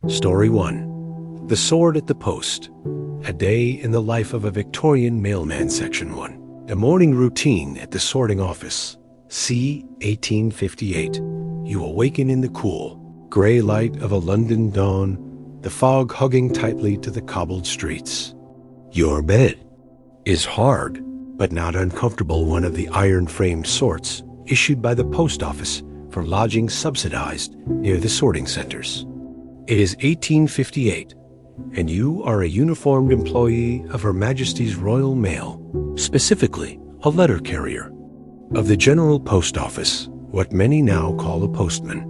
Story 1. The Sword at the Post. A Day in the Life of a Victorian Mailman. Section 1. A morning routine at the sorting office. C. 1858. You awaken in the cool, gray light of a London dawn, the fog hugging tightly to the cobbled streets. Your bed is hard, but not uncomfortable, one of the iron-framed sorts issued by the post office for lodging subsidized near the sorting centers. It is 1858, and you are a uniformed employee of Her Majesty's Royal Mail, specifically a letter carrier, of the General Post Office, what many now call a postman.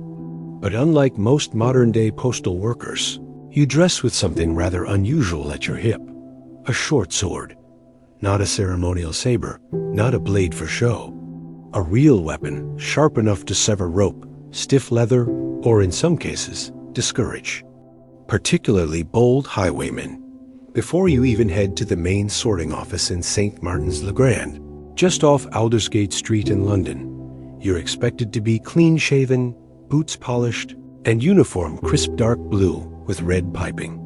But unlike most modern-day postal workers, you dress with something rather unusual at your hip, a short sword, not a ceremonial saber, not a blade for show, a real weapon sharp enough to sever rope, stiff leather, or in some cases, discourage particularly bold highwaymen. Before you even head to the main sorting office in St. Martin's-le-Grand, just off Aldersgate Street in London, you're expected to be clean-shaven, boots polished, and uniform crisp dark blue with red piping.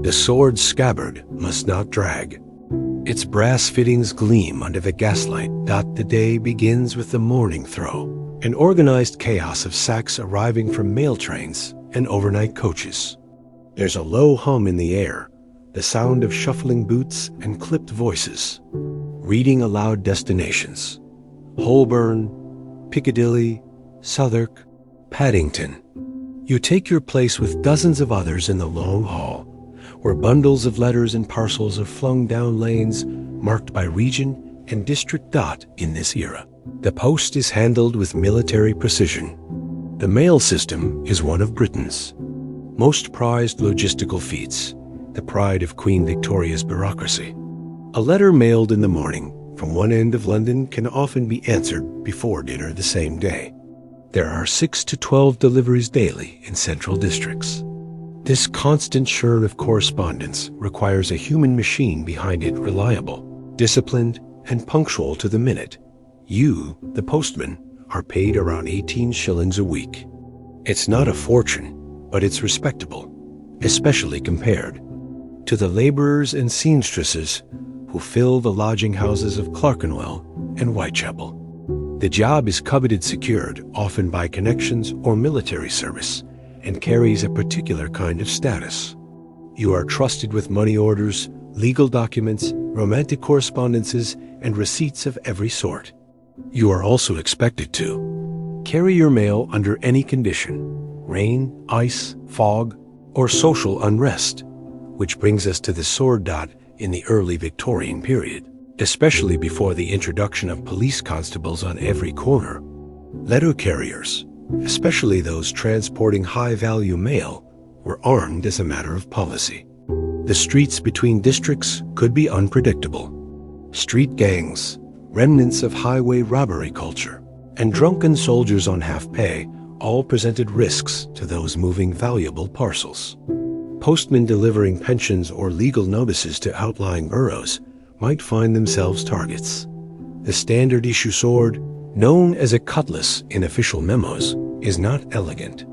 The sword's scabbard must not drag. Its brass fittings gleam under the gaslight. The day begins with the morning throw, an organized chaos of sacks arriving from mail trains and overnight coaches. There's a low hum in the air, the sound of shuffling boots and clipped voices, reading aloud destinations: Holborn, Piccadilly, Southwark, Paddington. You take your place with dozens of others in the long hall, where bundles of letters and parcels are flung down lanes marked by region and district. In this era, the post is handled with military precision. The mail system is one of Britain's most prized logistical feats, the pride of Queen Victoria's bureaucracy. A letter mailed in the morning from one end of London can often be answered before dinner the same day. There are 6 to 12 deliveries daily in central districts. This constant churn of correspondence requires a human machine behind it, reliable, disciplined, and punctual to the minute. You, the postman, are paid around 18 shillings a week. It's not a fortune, but it's respectable, especially compared to the laborers and seamstresses who fill the lodging houses of Clerkenwell and Whitechapel. The job is coveted, secured, often by connections or military service, and carries a particular kind of status. You are trusted with money orders, legal documents, romantic correspondences, and receipts of every sort. You are also expected to carry your mail under any condition: rain, ice, fog, or social unrest, which brings us to the sword. In the early Victorian period, especially before the introduction of police constables on every corner, letter carriers, especially those transporting high-value mail, were armed as a matter of policy. The streets between districts could be unpredictable. Street gangs, remnants of highway robbery culture, and drunken soldiers on half-pay all presented risks to those moving valuable parcels. Postmen delivering pensions or legal notices to outlying boroughs might find themselves targets. The standard-issue sword, known as a cutlass in official memos, is not elegant.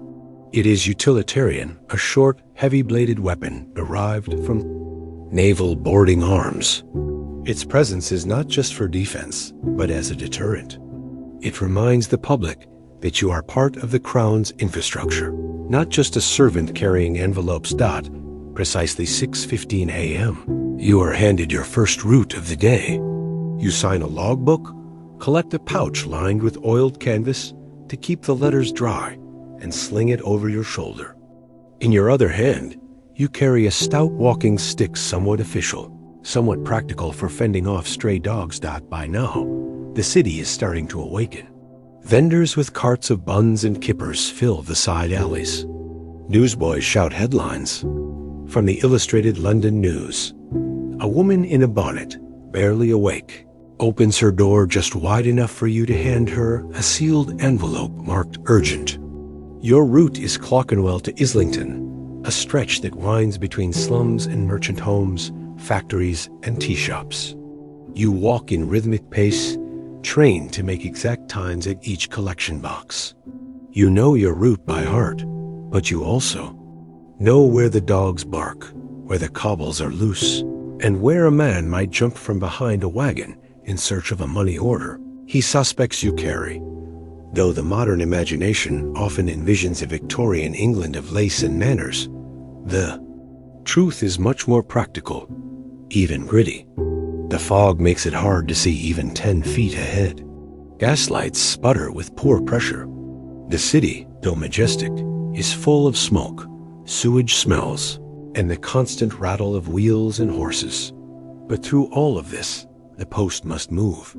It is utilitarian, a short, heavy-bladed weapon derived from naval boarding arms. Its presence is not just for defense, but as a deterrent. It reminds the public that you are part of the Crown's infrastructure, not just a servant carrying envelopes. Precisely 6:15 a.m., you are handed your first route of the day. You sign a logbook, collect a pouch lined with oiled canvas to keep the letters dry, and sling it over your shoulder. In your other hand, you carry a stout walking stick, somewhat official, somewhat practical for fending off stray dogs. By now, the city is starting to awaken. Vendors with carts of buns and kippers fill the side alleys. Newsboys shout headlines. From the Illustrated London News, a woman in a bonnet, barely awake, opens her door just wide enough for you to hand her a sealed envelope marked urgent. Your route is Clerkenwell to Islington, a stretch that winds between slums and merchant homes, factories and tea shops. You walk in rhythmic pace, trained to make exact times at each collection box. You know your route by heart, but you also Know where the dogs bark, where the cobbles are loose, and where a man might jump from behind a wagon in search of a money order he suspects you carry. Though the modern imagination often envisions a Victorian England of lace and manners, the truth is much more practical, even gritty. The fog makes it hard to see even 10 feet ahead. Gaslights sputter with poor pressure. The city, though majestic, is full of smoke, sewage smells, and the constant rattle of wheels and horses. But through all of this, the post must move,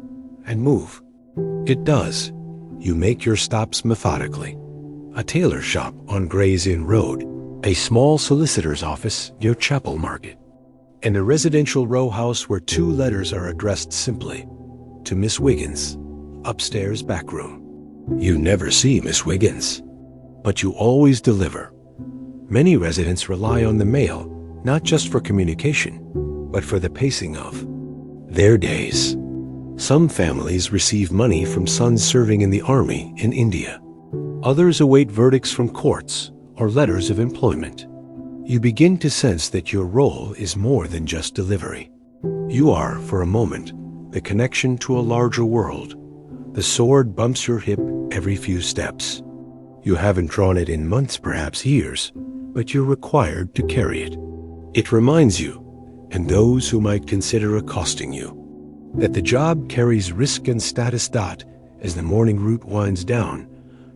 and move. It does. You make your stops methodically. A tailor shop on Gray's Inn Road, a small solicitor's office near Chapel Market, and a residential row house where 2 letters are addressed simply, to Miss Wiggins, upstairs back room. You never see Miss Wiggins, but you always deliver. Many residents rely on the mail, not just for communication, but for the pacing of their days. Some families receive money from sons serving in the army in India. Others await verdicts from courts or letters of employment. You begin to sense that your role is more than just delivery. You are, for a moment, the connection to a larger world. The sword bumps your hip every few steps. You haven't drawn it in months, perhaps years, but you're required to carry it. It reminds you, and those who might consider accosting you, that the job carries risk and status. As the morning route winds down,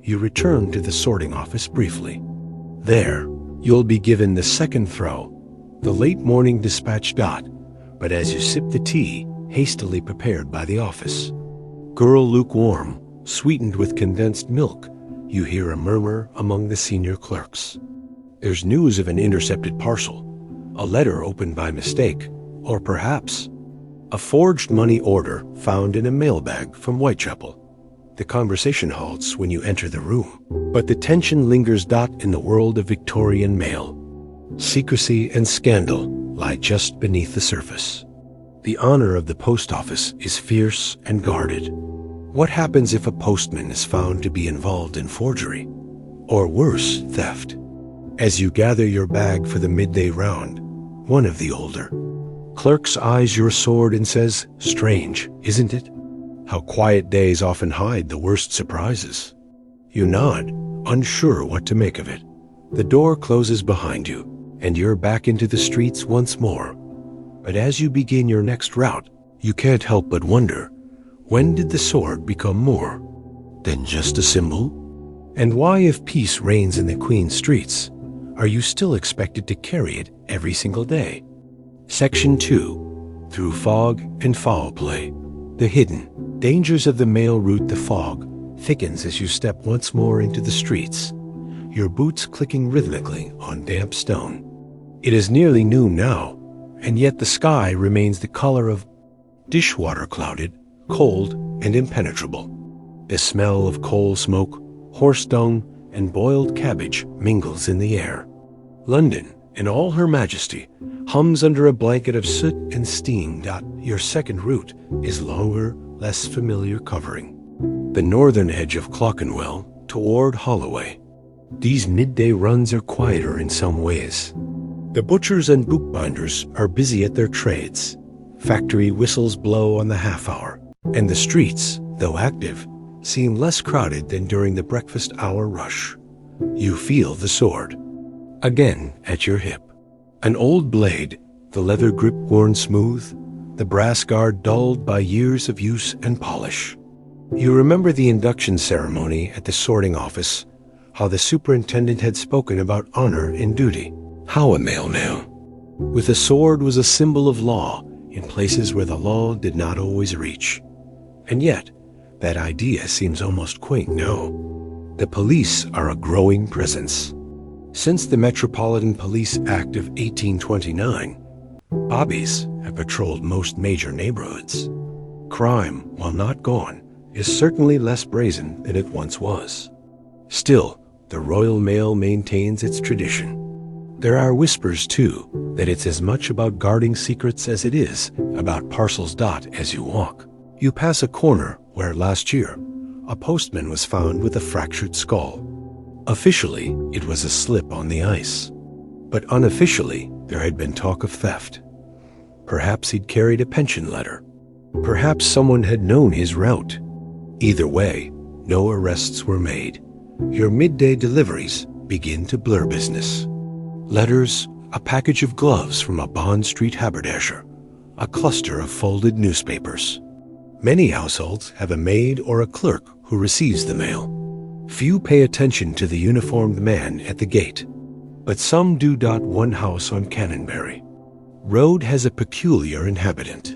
you return to the sorting office briefly. There, you'll be given the second throw, the late morning dispatch. But as you sip the tea, hastily prepared by the office, girl lukewarm, sweetened with condensed milk, you hear a murmur among the senior clerks. There's news of an intercepted parcel, a letter opened by mistake, or perhaps a forged money order found in a mailbag from Whitechapel. The conversation halts when you enter the room, but the tension lingers. In the world of Victorian mail, secrecy and scandal lie just beneath the surface. The honor of the post office is fierce and guarded. What happens if a postman is found to be involved in forgery, or worse, theft? As you gather your bag for the midday round, one of the older clerks eyes your sword and says, "Strange, isn't it? How quiet days often hide the worst surprises." You nod, unsure what to make of it. The door closes behind you, and you're back into the streets once more. But as you begin your next route, you can't help but wonder, when did the sword become more than just a symbol? And why, if peace reigns in the Queen's streets, are you still expected to carry it every single day? Section 2. Through fog and foul play. The hidden dangers of the mail route. The fog thickens as you step once more into the streets, your boots clicking rhythmically on damp stone. It is nearly noon now, and yet the sky remains the color of dishwater, clouded, cold, and impenetrable. The smell of coal smoke, horse dung, and boiled cabbage mingles in the air. London, in all her majesty, hums under a blanket of soot and steam. Your second route is longer, less familiar covering the northern edge of Clerkenwell toward Holloway. These midday runs are quieter in some ways. The butchers and bookbinders are busy at their trades. Factory whistles blow on the half-hour, and the streets, though active, seem less crowded than during the breakfast hour rush. You feel the sword again at your hip. An old blade, the leather grip worn smooth, the brass guard dulled by years of use and polish. You remember the induction ceremony at the sorting office, how the superintendent had spoken about honor and duty, how a mailman with a sword was a symbol of law in places where the law did not always reach. And yet, that idea seems almost quaint now. The police are a growing presence. Since the Metropolitan Police Act of 1829, bobbies have patrolled most major neighborhoods. Crime, while not gone, is certainly less brazen than it once was. Still, the Royal Mail maintains its tradition. There are whispers, too, that it's as much about guarding secrets as it is about parcels. As you walk, you pass a corner where last year a postman was found with a fractured skull. Officially, it was a slip on the ice. But unofficially, there had been talk of theft. Perhaps he'd carried a pension letter. Perhaps someone had known his route. Either way, no arrests were made. Your midday deliveries begin to blur business. Letters, a package of gloves from a Bond Street haberdasher, a cluster of folded newspapers. Many households have a maid or a clerk who receives the mail. Few pay attention to the uniformed man at the gate, but some do. One house on Canonbury Road has a peculiar inhabitant.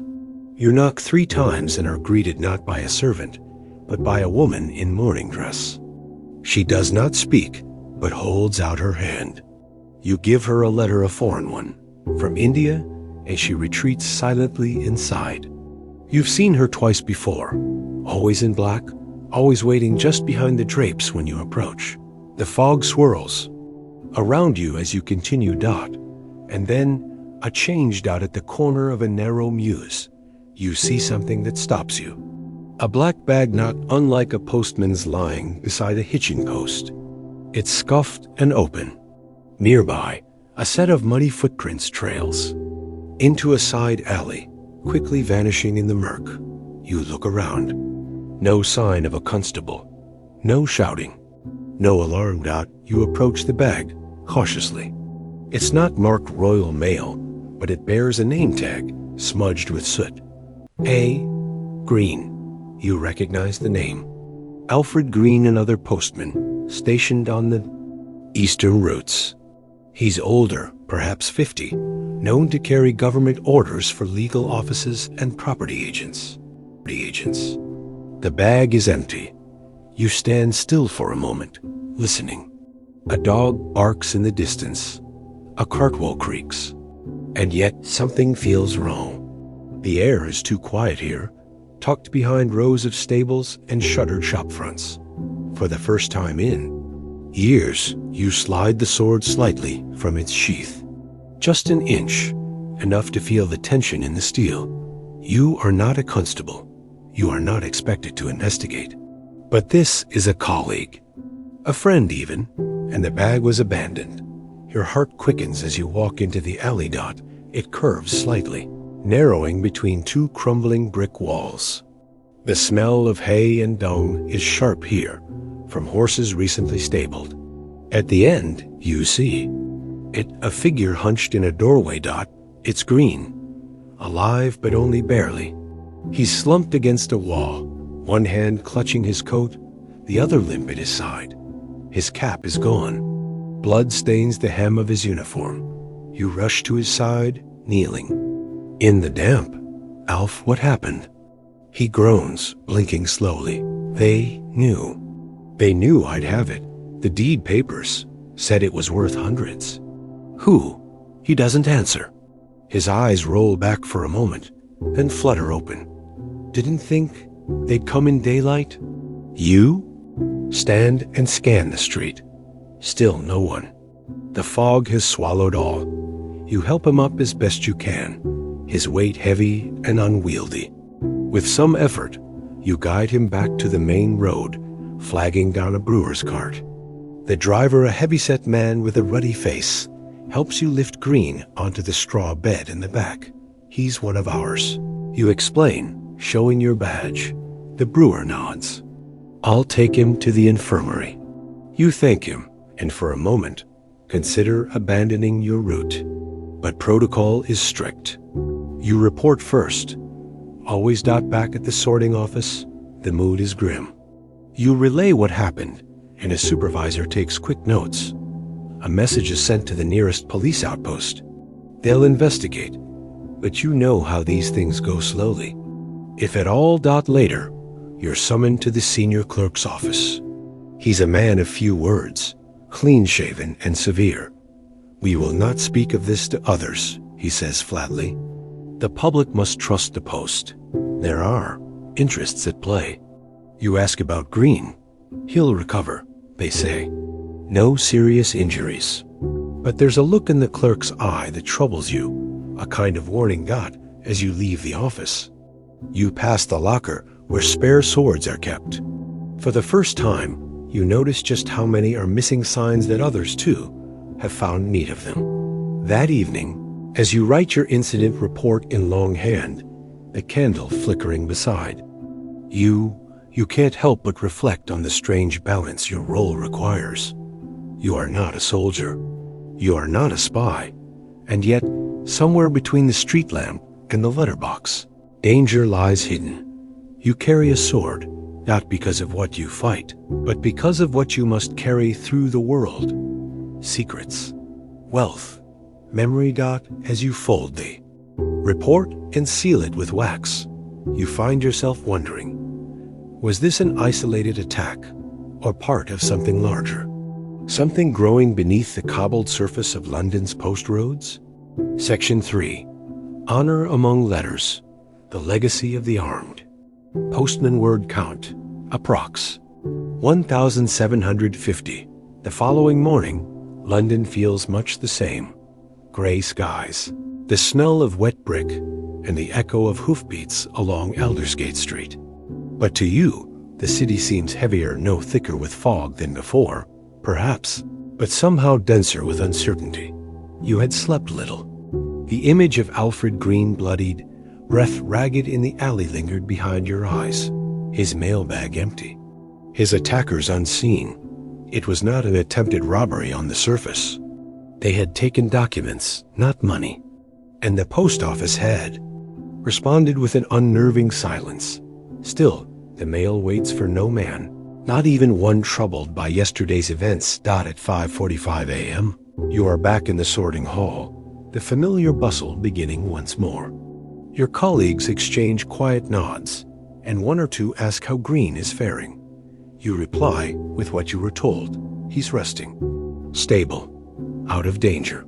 You knock 3 times and are greeted not by a servant, but by a woman in morning dress. She does not speak, but holds out her hand. You give her a letter, a foreign one, from India, and she retreats silently inside. You've seen her twice before, always in black, always waiting just behind the drapes when you approach. The fog swirls around you as you continue. And then a change. At the corner of a narrow mews, you see something that stops you. A black bag not unlike a postman's lying beside a hitching post. It's scuffed and open. Nearby, a set of muddy footprints trails into a side alley, quickly vanishing in the murk. You look around. No sign of a constable. No shouting. No alarm. You approach the bag, cautiously. It's not marked Royal Mail, but it bears a name tag, smudged with soot. A. Green. You recognize the name. Alfred Green, another postman, stationed on the eastern routes. He's older, perhaps 50, known to carry government orders for legal offices and property agents. The bag is empty. You stand still for a moment, listening. A dog barks in the distance. A cartwheel creaks. And yet something feels wrong. The air is too quiet here, tucked behind rows of stables and shuttered shop fronts. For the first time in years, you slide the sword slightly from its sheath. Just an inch, enough to feel the tension in the steel. You are not a constable. You are not expected to investigate. But this is a colleague, a friend even, and the bag was abandoned. Your heart quickens as you walk into the alley. It curves slightly, narrowing between 2 crumbling brick walls. The smell of hay and dung is sharp here, from horses recently stabled. At the end, you see it, a figure hunched in a doorway. It's Green, alive but only barely. He's slumped against a wall, one hand clutching his coat, the other limp at his side. His cap is gone. Blood stains the hem of his uniform. You rush to his side, kneeling. In the damp. Alf, what happened? He groans, blinking slowly. They knew. They knew I'd have it. The deed papers said it was worth hundreds. Who? He doesn't answer. His eyes roll back for a moment, then flutter open. Didn't think they'd come in daylight? You? Stand and scan the street. Still no one. The fog has swallowed all. You help him up as best you can, his weight heavy and unwieldy. With some effort, you guide him back to the main road, flagging down a brewer's cart. The driver, a heavy-set man with a ruddy face, helps you lift Green onto the straw bed in the back. He's one of ours. You explain, showing your badge. The brewer nods. I'll take him to the infirmary. You thank him, and for a moment, consider abandoning your route. But protocol is strict. You report first. Always. Back at the sorting office, the mood is grim. You relay what happened, and a supervisor takes quick notes. A message is sent to the nearest police outpost. They'll investigate, but you know how these things go slowly. If at all. Later, you're summoned to the senior clerk's office. He's a man of few words, clean-shaven and severe. We will not speak of this to others, he says flatly. The public must trust the post. There are interests at play. You ask about Green. He'll recover, they say. No serious injuries. But there's a look in the clerk's eye that troubles you, a kind of warning. As you leave the office. You pass the locker where spare swords are kept. For the first time, you notice just how many are missing signs that others, too, have found need of them. That evening, as you write your incident report in longhand, the candle flickering beside, you can't help but reflect on the strange balance your role requires. You are not a soldier. You are not a spy. And yet, somewhere between the street lamp and the letterbox, danger lies hidden. You carry a sword, not because of what you fight, but because of what you must carry through the world. Secrets, wealth, memory dot as you fold thee. Report and seal it with wax. You find yourself wondering, was this an isolated attack or part of something larger? Something growing beneath the cobbled surface of London's post roads? Section 3. Honor among letters. The legacy of the armed. Postman word count. Approx. 1,750. The following morning, London feels much the same. Gray skies, the smell of wet brick, and the echo of hoofbeats along Aldersgate Street. But to you, the city seems heavier, no thicker with fog than before, perhaps, but somehow denser with uncertainty. You had slept little. The image of Alfred Green bloodied, breath ragged in the alley lingered behind your eyes, his mailbag empty, his attackers unseen. It was not an attempted robbery on the surface. They had taken documents, not money, and the post office had responded with an unnerving silence. Still, the mail waits for no man, not even one troubled by yesterday's events. At 5:45 a.m., you are back in the sorting hall, the familiar bustle beginning once more. Your colleagues exchange quiet nods, and one or two ask how Green is faring. You reply with what you were told. He's resting. Stable. Out of danger.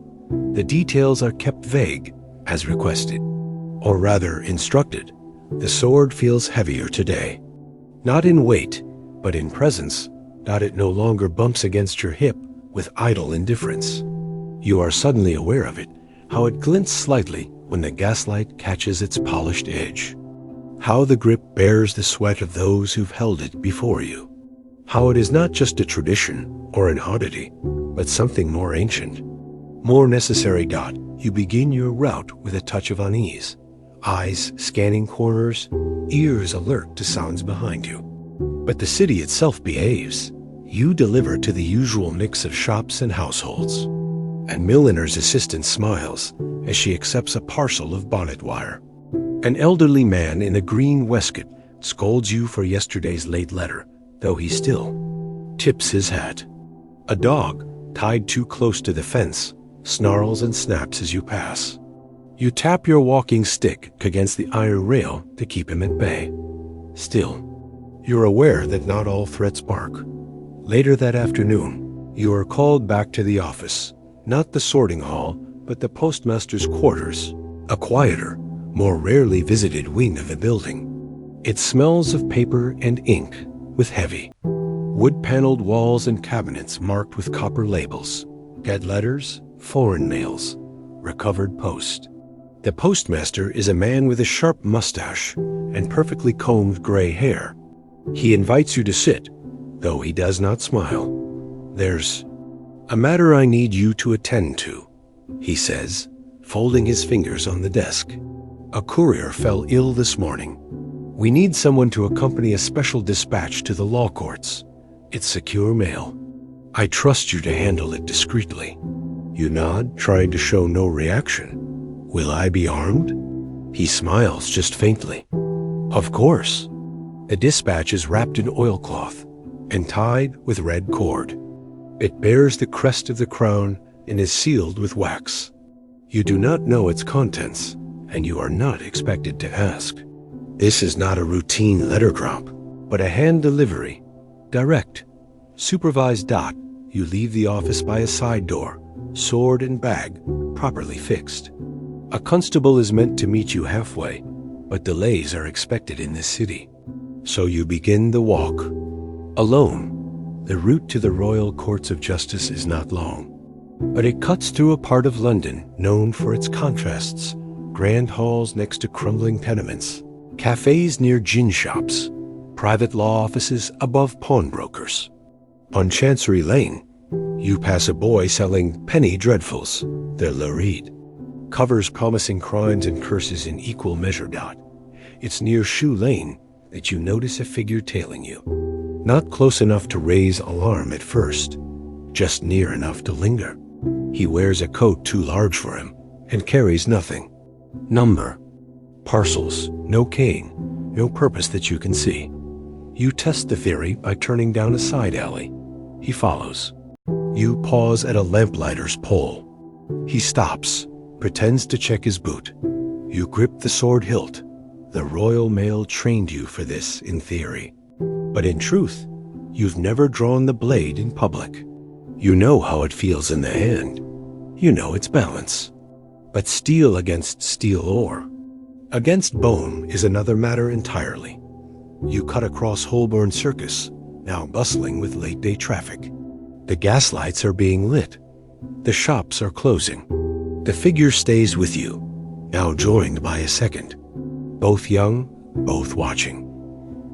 The details are kept vague, as requested. Or rather, instructed. The sword feels heavier today. Not in weight, but in presence. It no longer bumps against your hip with idle indifference. You are suddenly aware of it, how it glints slightly when the gaslight catches its polished edge. How the grip bears the sweat of those who've held it before you. How it is not just a tradition or an oddity, but something more ancient, more necessary. You begin your route with a touch of unease, eyes scanning corners, ears alert to sounds behind you. But the city itself behaves. You deliver to the usual mix of shops and households. And milliner's assistant smiles as she accepts a parcel of bonnet wire. An elderly man in a green waistcoat scolds you for yesterday's late letter, though he still tips his hat. A dog, tied too close to the fence, snarls and snaps as you pass. You tap your walking stick against the iron rail to keep him at bay. Still, you're aware that not all threats bark. Later that afternoon, you are called back to the office, not the sorting hall, but the postmaster's quarters, a quieter, more rarely visited wing of the building. It smells of paper and ink, with heavy, wood-paneled walls and cabinets marked with copper labels, dead letters, foreign mails, recovered post. The postmaster is a man with a sharp mustache and perfectly combed gray hair. He invites you to sit, though he does not smile. There's a matter I need you to attend to, he says, folding his fingers on the desk. A courier fell ill this morning. We need someone to accompany a special dispatch to the law courts. It's secure mail. I trust you to handle it discreetly. You nod, trying to show no reaction. Will I be armed? He smiles just faintly. Of course. The dispatch is wrapped in oilcloth and tied with red cord. It bears the crest of the crown and is sealed with wax. You do not know its contents, and you are not expected to ask. This is not a routine letter drop, but a hand delivery. Direct. Supervised. You leave the office by a side door, sword and bag properly fixed. A constable is meant to meet you halfway, but delays are expected in this city. So you begin the walk. Alone. The route to the Royal Courts of Justice is not long, but it cuts through a part of London known for its contrasts, grand halls next to crumbling tenements, cafes near gin shops, private law offices above pawnbrokers. On Chancery Lane, You pass a boy selling penny dreadfuls. They're lurid. Covers promising crimes and curses in equal measure. It's near Shoe Lane that you notice a figure tailing you. Not close enough to raise alarm at first, just near enough to linger. He wears a coat too large for him and carries nothing. Number. Parcels. No cane. No purpose that you can see. You test the theory by turning down a side alley. He follows. You pause at a lamplighter's pole. He stops, pretends to check his boot. You grip the sword hilt. The Royal Mail trained you for this in theory. But in truth, you've never drawn the blade in public. You know how it feels in the hand. You know its balance. But steel against steel ore, against bone, is another matter entirely. You cut across Holborn Circus, now bustling with late-day traffic. The gaslights are being lit. The shops are closing. The figure stays with you, now joined by a second. Both young, both watching.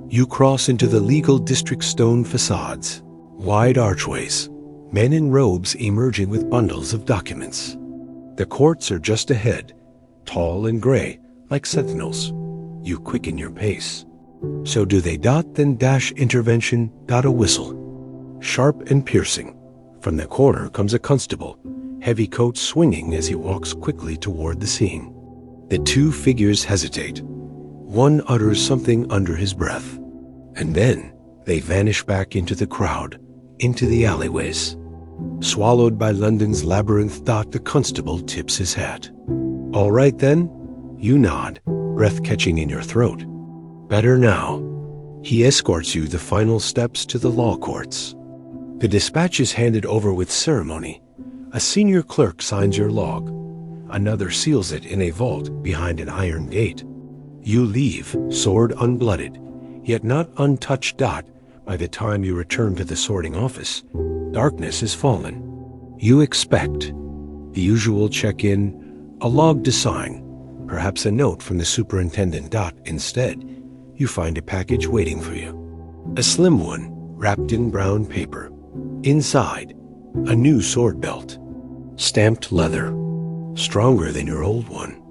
You cross into the legal district stone facades, wide archways, men in robes emerging with bundles of documents. The courts are just ahead, tall and gray, like sentinels. You quicken your pace. So do they. Then dash intervention. A whistle. Sharp and piercing. From the corner comes a constable, heavy coat swinging as he walks quickly toward the scene. The two figures hesitate. One utters something under his breath, and then they vanish back into the crowd, into the alleyways. Swallowed by London's labyrinth. The constable tips his hat. All right then, you nod, breath catching in your throat. Better now. He escorts you the final steps to the law courts. The dispatch is handed over with ceremony. A senior clerk signs your log. Another seals it in a vault behind an iron gate. You leave, sword unblooded, yet not untouched. By the time you return to the sorting office, darkness has fallen. You expect the usual check-in, a log to sign, perhaps a note from the superintendent. Instead, you find a package waiting for you. A slim one, wrapped in brown paper. Inside, a new sword belt. Stamped leather. Stronger than your old one.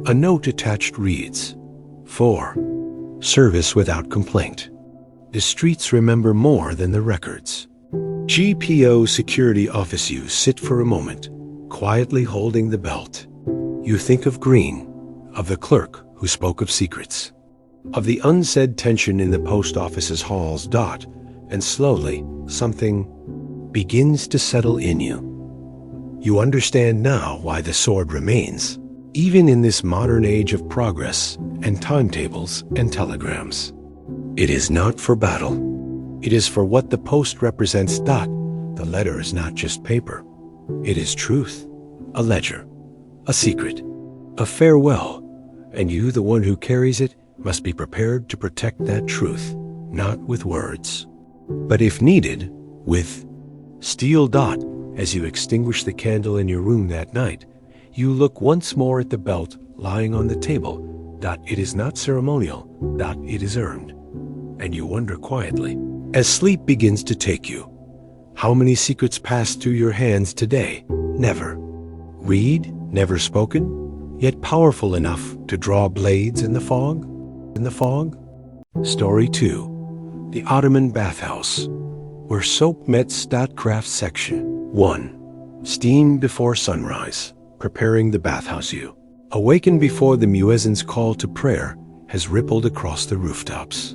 A note attached reads, "For service without complaint. The streets remember more than the records." GPO security office. You sit for a moment, quietly holding the belt. You think of Green, of the clerk who spoke of secrets, of the unsaid tension in the post office's halls. And slowly, something begins to settle in you. You understand now why the sword remains, even in this modern age of progress and timetables and telegrams. It is not for battle. It is for what the post represents. The letter is not just paper. It is truth, a ledger, a secret, a farewell, and you, the one who carries it, must be prepared to protect that truth, not with words, but if needed, with steel. As you extinguish the candle in your room that night, you look once more at the belt lying on the table. It is not ceremonial. It is earned. And you wonder quietly, as sleep begins to take you, how many secrets passed through your hands today? Never. Read, never spoken, yet powerful enough to draw blades in the fog? Story 2. The Ottoman Bathhouse, where soap met. Craft section 1. Steam before sunrise, preparing the bathhouse. You awaken before the muezzin's call to prayer has rippled across the rooftops.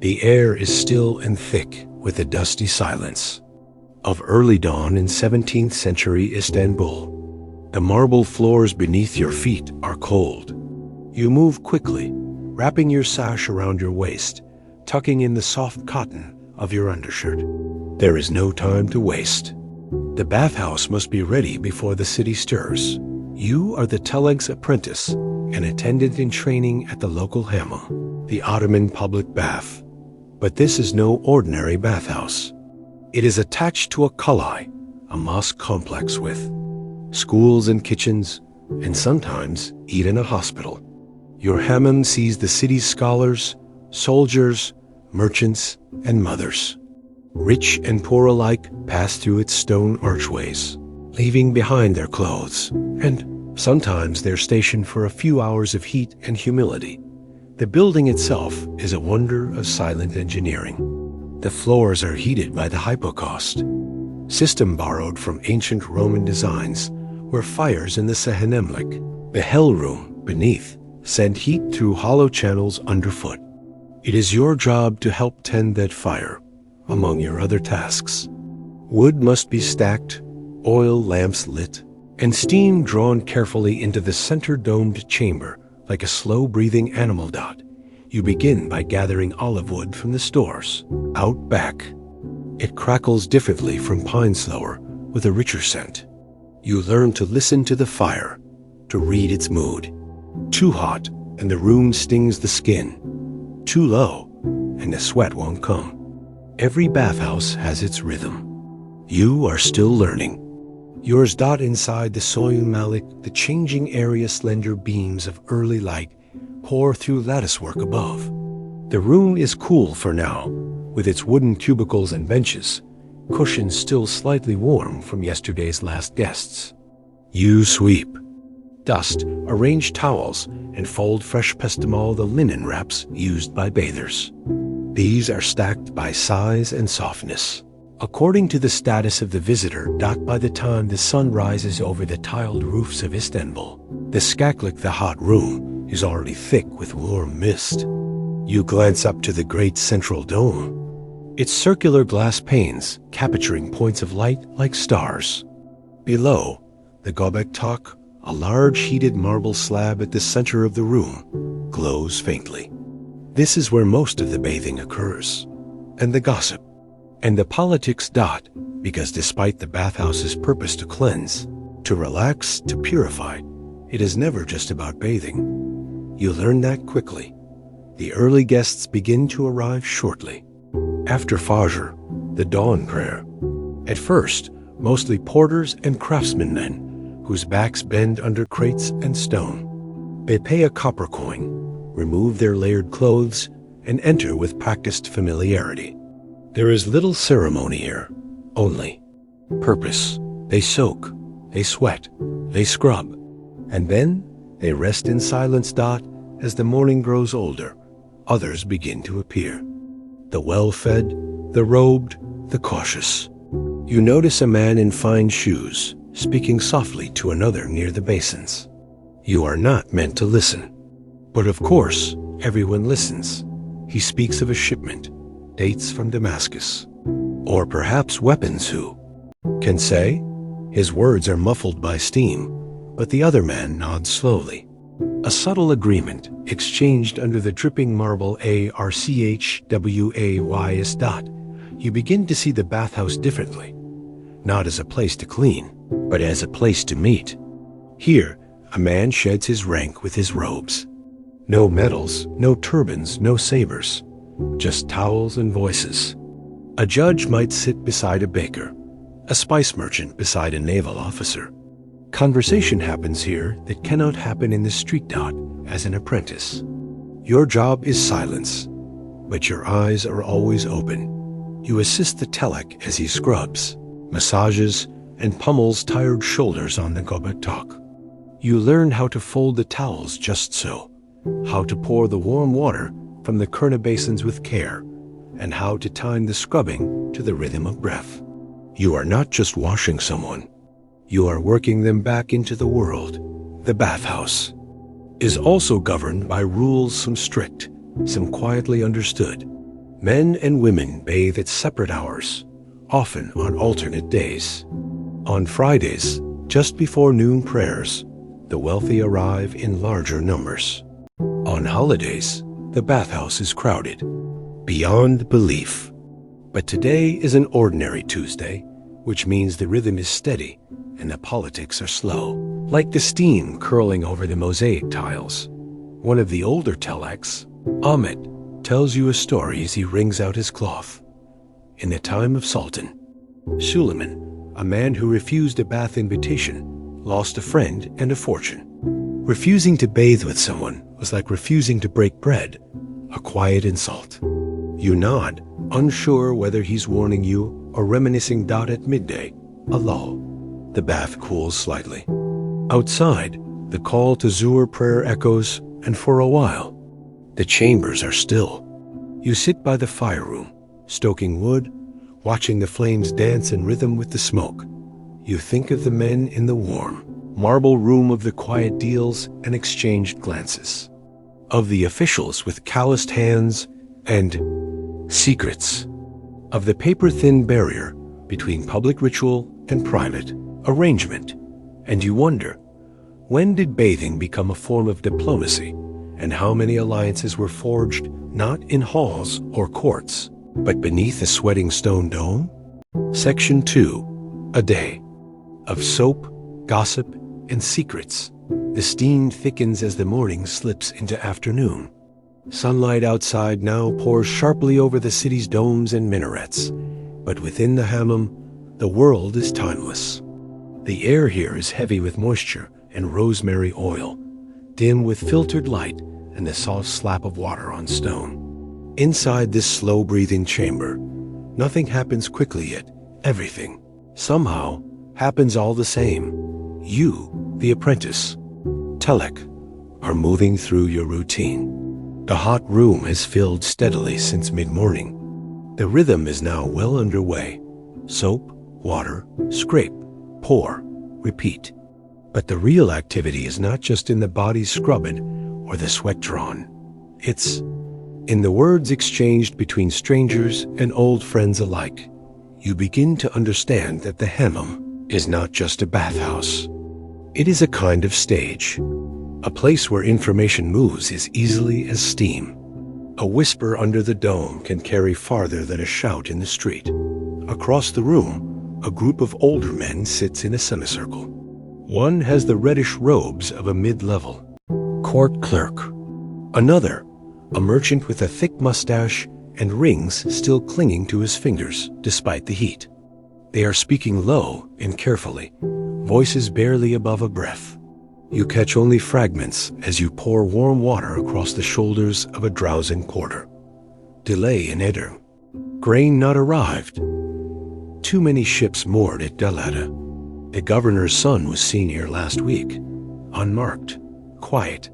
The air is still and thick with the dusty silence of early dawn in 17th century Istanbul. The marble floors beneath your feet are cold. You move quickly, wrapping your sash around your waist, tucking in the soft cotton of your undershirt. There is no time to waste. The bathhouse must be ready before the city stirs. You are the Teleg's apprentice, an attendant in training at the local hamam, the Ottoman public bath. But this is no ordinary bathhouse. It is attached to a kalai, a mosque complex with schools and kitchens, and sometimes even a hospital. Your hammam sees the city's scholars, soldiers, merchants, and mothers. Rich and poor alike pass through its stone archways, leaving behind their clothes, and sometimes their station for a few hours of heat and humility. The building itself is a wonder of silent engineering. The floors are heated by the hypocaust, system borrowed from ancient Roman designs, where fires in the Sehenemlik, the hell room beneath, send heat through hollow channels underfoot. It is your job to help tend that fire, among your other tasks. Wood must be stacked, oil lamps lit, and steam drawn carefully into the center-domed chamber like a slow-breathing animal dot. You begin by gathering olive wood from the stores, out back. It crackles differently from pine slower, with a richer scent. You learn to listen to the fire, to read its mood. Too hot, and the room stings the skin. Too low, and the sweat won't come. Every bathhouse has its rhythm. You are still learning. Yours dot inside the Soyun Malik, the changing area slender beams of early light pour through latticework above. The room is cool for now, with its wooden cubicles and benches, cushions still slightly warm from yesterday's last guests. You sweep, dust, arrange towels, and fold fresh pestimol the linen wraps used by bathers. These are stacked by size and softness, according to the status of the visitor. By the time the sun rises over the tiled roofs of Istanbul, the Skaklik, the hot room, is already thick with warm mist. You glance up to the great central dome, its circular glass panes capturing points of light like stars. Below, the Göbektak, a large heated marble slab at the center of the room, glows faintly. This is where most of the bathing occurs, and the gossip, and the politics. Because despite the bathhouse's purpose to cleanse, to relax, to purify, it is never just about bathing. You learn that quickly. The early guests begin to arrive shortly. After Fajr, the dawn prayer. At first, mostly porters and craftsmen whose backs bend under crates and stone. They pay a copper coin, remove their layered clothes, and enter with practiced familiarity. There is little ceremony here, only purpose. They soak, they sweat, they scrub, and then they rest in silence. As the morning grows older, others begin to appear. The well-fed, the robed, the cautious. You notice a man in fine shoes, speaking softly to another near the basins. You are not meant to listen. But of course, everyone listens. He speaks of a shipment, dates from Damascus, or perhaps weapons. Who can say? His words are muffled by steam, but the other man nods slowly. A subtle agreement exchanged under the dripping marble archways. You begin to see the bathhouse differently, not as a place to clean, but as a place to meet. Here, a man sheds his rank with his robes. No medals, no turbans, no sabers, just towels and voices. A judge might sit beside a baker, a spice merchant beside a naval officer. Conversation happens here that cannot happen in the street. As an apprentice, your job is silence, but your eyes are always open. You assist the telek as he scrubs, massages, and pummels tired shoulders on the Göbektak. You learn how to fold the towels just so, how to pour the warm water from the Kurna basins with care, and how to time the scrubbing to the rhythm of breath. You are not just washing someone, you are working them back into the world. The bathhouse is also governed by rules, some strict, some quietly understood. Men and women bathe at separate hours, often on alternate days. On Fridays, just before noon prayers, the wealthy arrive in larger numbers. On holidays, the bathhouse is crowded, beyond belief. But today is an ordinary Tuesday, which means the rhythm is steady and the politics are slow, like the steam curling over the mosaic tiles. One of the older teleks, Ahmet, tells you a story as he wrings out his cloth. In the time of Sultan Suleiman, a man who refused a bath invitation lost a friend and a fortune. Refusing to bathe with someone was like refusing to break bread, a quiet insult. You nod, unsure whether he's warning you or reminiscing. At midday, a lull. The bath cools slightly. Outside, the call to Zuhr prayer echoes, and for a while, the chambers are still. You sit by the fire room, stoking wood, watching the flames dance in rhythm with the smoke. You think of the men in the warm, marble room of the quiet deals and exchanged glances, of the officials with calloused hands and secrets, of the paper-thin barrier between public ritual and private arrangement, and you wonder, when did bathing become a form of diplomacy, and how many alliances were forged not in halls or courts, but beneath a sweating stone dome? Section 2. A day. Of soap, gossip, and secrets. The steam thickens as the morning slips into afternoon. Sunlight outside now pours sharply over the city's domes and minarets, but within the hammam, the world is timeless. The air here is heavy with moisture and rosemary oil, dim with filtered light and the soft slap of water on stone. Inside this slow-breathing chamber, nothing happens quickly yet. Everything, somehow, happens all the same. You, the apprentice, Telek, are moving through your routine. The hot room has filled steadily since mid-morning. The rhythm is now well underway. Soap, water, scrape, pour, repeat. But the real activity is not just in the body scrubbed or the sweat drawn. It's in the words exchanged between strangers and old friends alike. You begin to understand that the hammam is not just a bathhouse. It is a kind of stage, a place where information moves as easily as steam. A whisper under the dome can carry farther than a shout in the street. Across the room, a group of older men sits in a semicircle. One has the reddish robes of a mid-level court clerk. Another, a merchant with a thick mustache and rings still clinging to his fingers despite the heat. They are speaking low and carefully, voices barely above a breath. You catch only fragments as you pour warm water across the shoulders of a drowsing porter. Delay in Eder. Grain not arrived. Too many ships moored at Delata. The governor's son was seen here last week. Unmarked. Quiet.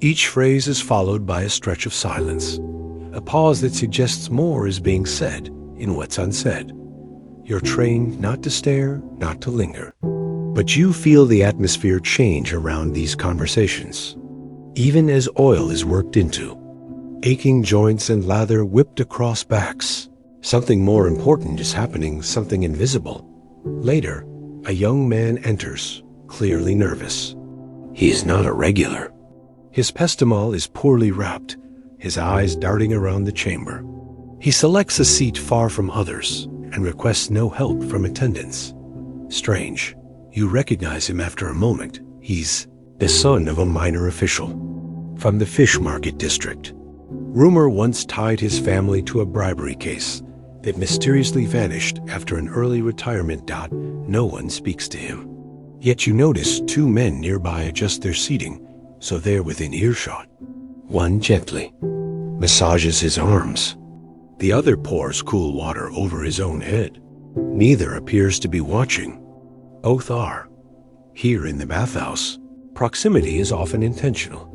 Each phrase is followed by a stretch of silence. A pause that suggests more is being said in what's unsaid. You're trained not to stare, not to linger. But you feel the atmosphere change around these conversations. Even as oil is worked into, aching joints and lather whipped across backs. Something more important is happening, something invisible. Later, a young man enters, clearly nervous. He is not a regular. His pestimol is poorly wrapped, his eyes darting around the chamber. He selects a seat far from others and requests no help from attendants. Strange. You recognize him after a moment. He's the son of a minor official from the fish market district. Rumor once tied his family to a bribery case that mysteriously vanished after an early retirement. No one speaks to him. Yet you notice two men nearby adjust their seating so they're within earshot. One gently massages his arms. The other pours cool water over his own head. Neither appears to be watching. Both are. Here in the bathhouse, proximity is often intentional.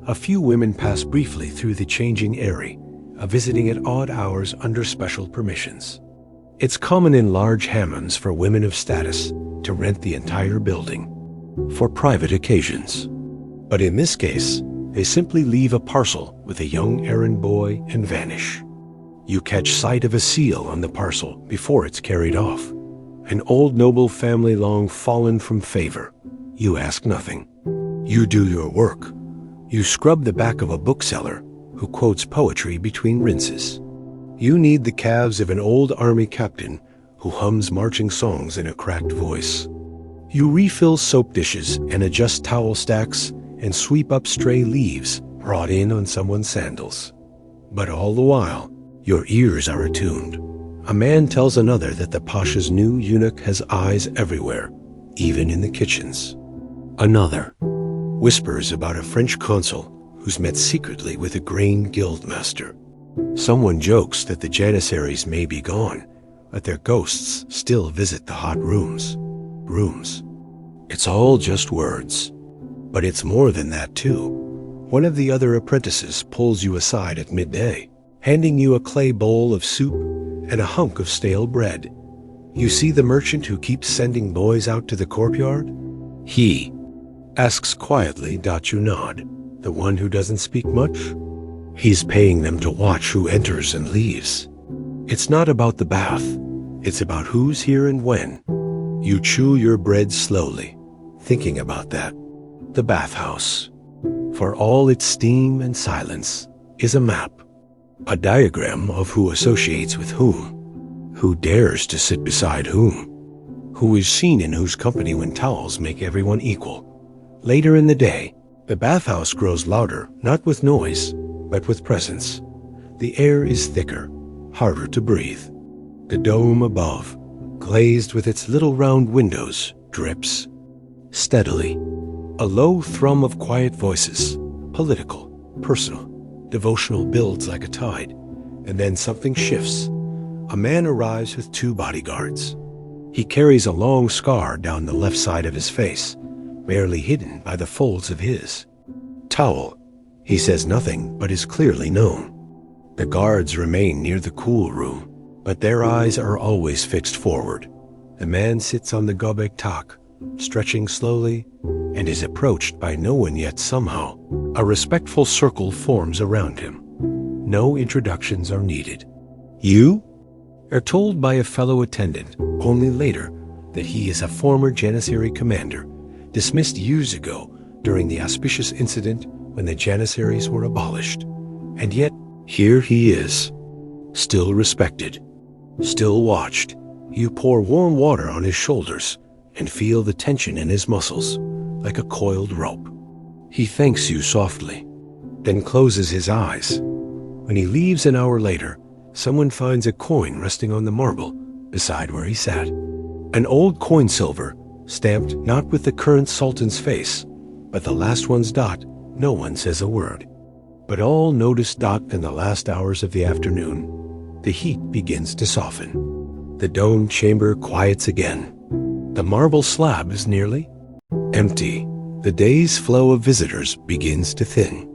A few women pass briefly through the changing area, visiting at odd hours under special permissions. It's common in large hammams for women of status to rent the entire building for private occasions. But in this case, they simply leave a parcel with a young errand boy and vanish. You catch sight of a seal on the parcel before it's carried off. An old noble family long fallen from favor. You ask nothing. You do your work. You scrub the back of a bookseller who quotes poetry between rinses. You knead the calves of an old army captain who hums marching songs in a cracked voice. You refill soap dishes and adjust towel stacks and sweep up stray leaves brought in on someone's sandals. But all the while, your ears are attuned. A man tells another that the Pasha's new eunuch has eyes everywhere, even in the kitchens. Another whispers about a French consul who's met secretly with a grain guild master. Someone jokes that the Janissaries may be gone, but their ghosts still visit the hot rooms. It's all just words. But it's more than that too. One of the other apprentices pulls you aside at midday, handing you a clay bowl of soup and a hunk of stale bread. You see the merchant who keeps sending boys out to the courtyard? He asks quietly. You nod. The one who doesn't speak much? He's paying them to watch who enters and leaves. It's not about the bath. It's about who's here and when. You chew your bread slowly, thinking about that. The bathhouse, for all its steam and silence, is a map, a diagram of who associates with whom, who dares to sit beside whom, who is seen in whose company when towels make everyone equal. Later in the day, the bathhouse grows louder, not with noise, but with presence. The air is thicker, harder to breathe. The dome above, glazed with its little round windows, drips steadily. A low thrum of quiet voices, political, personal, devotional, builds like a tide, and then something shifts. A man arrives with 2 bodyguards. He carries a long scar down the left side of his face, barely hidden by the folds of his towel. He says nothing, but is clearly known. The guards remain near the cool room, but their eyes are always fixed forward. The man sits on the gobek tak, stretching slowly, and is approached by no one, yet somehow a respectful circle forms around him. No introductions are needed. You are told by a fellow attendant only later that he is a former Janissary commander, dismissed years ago during the auspicious incident when the Janissaries were abolished. And yet, here he is, still respected, still watched. You pour warm water on his shoulders and feel the tension in his muscles, like a coiled rope. He thanks you softly, then closes his eyes. When he leaves an hour later, someone finds a coin resting on the marble beside where he sat. An old coin silver, stamped not with the current sultan's face, but the last one's dot. No one says a word, but all notice in the last hours of the afternoon. The heat begins to soften. The domed chamber quiets again. The marble slab is nearly empty. The day's flow of visitors begins to thin.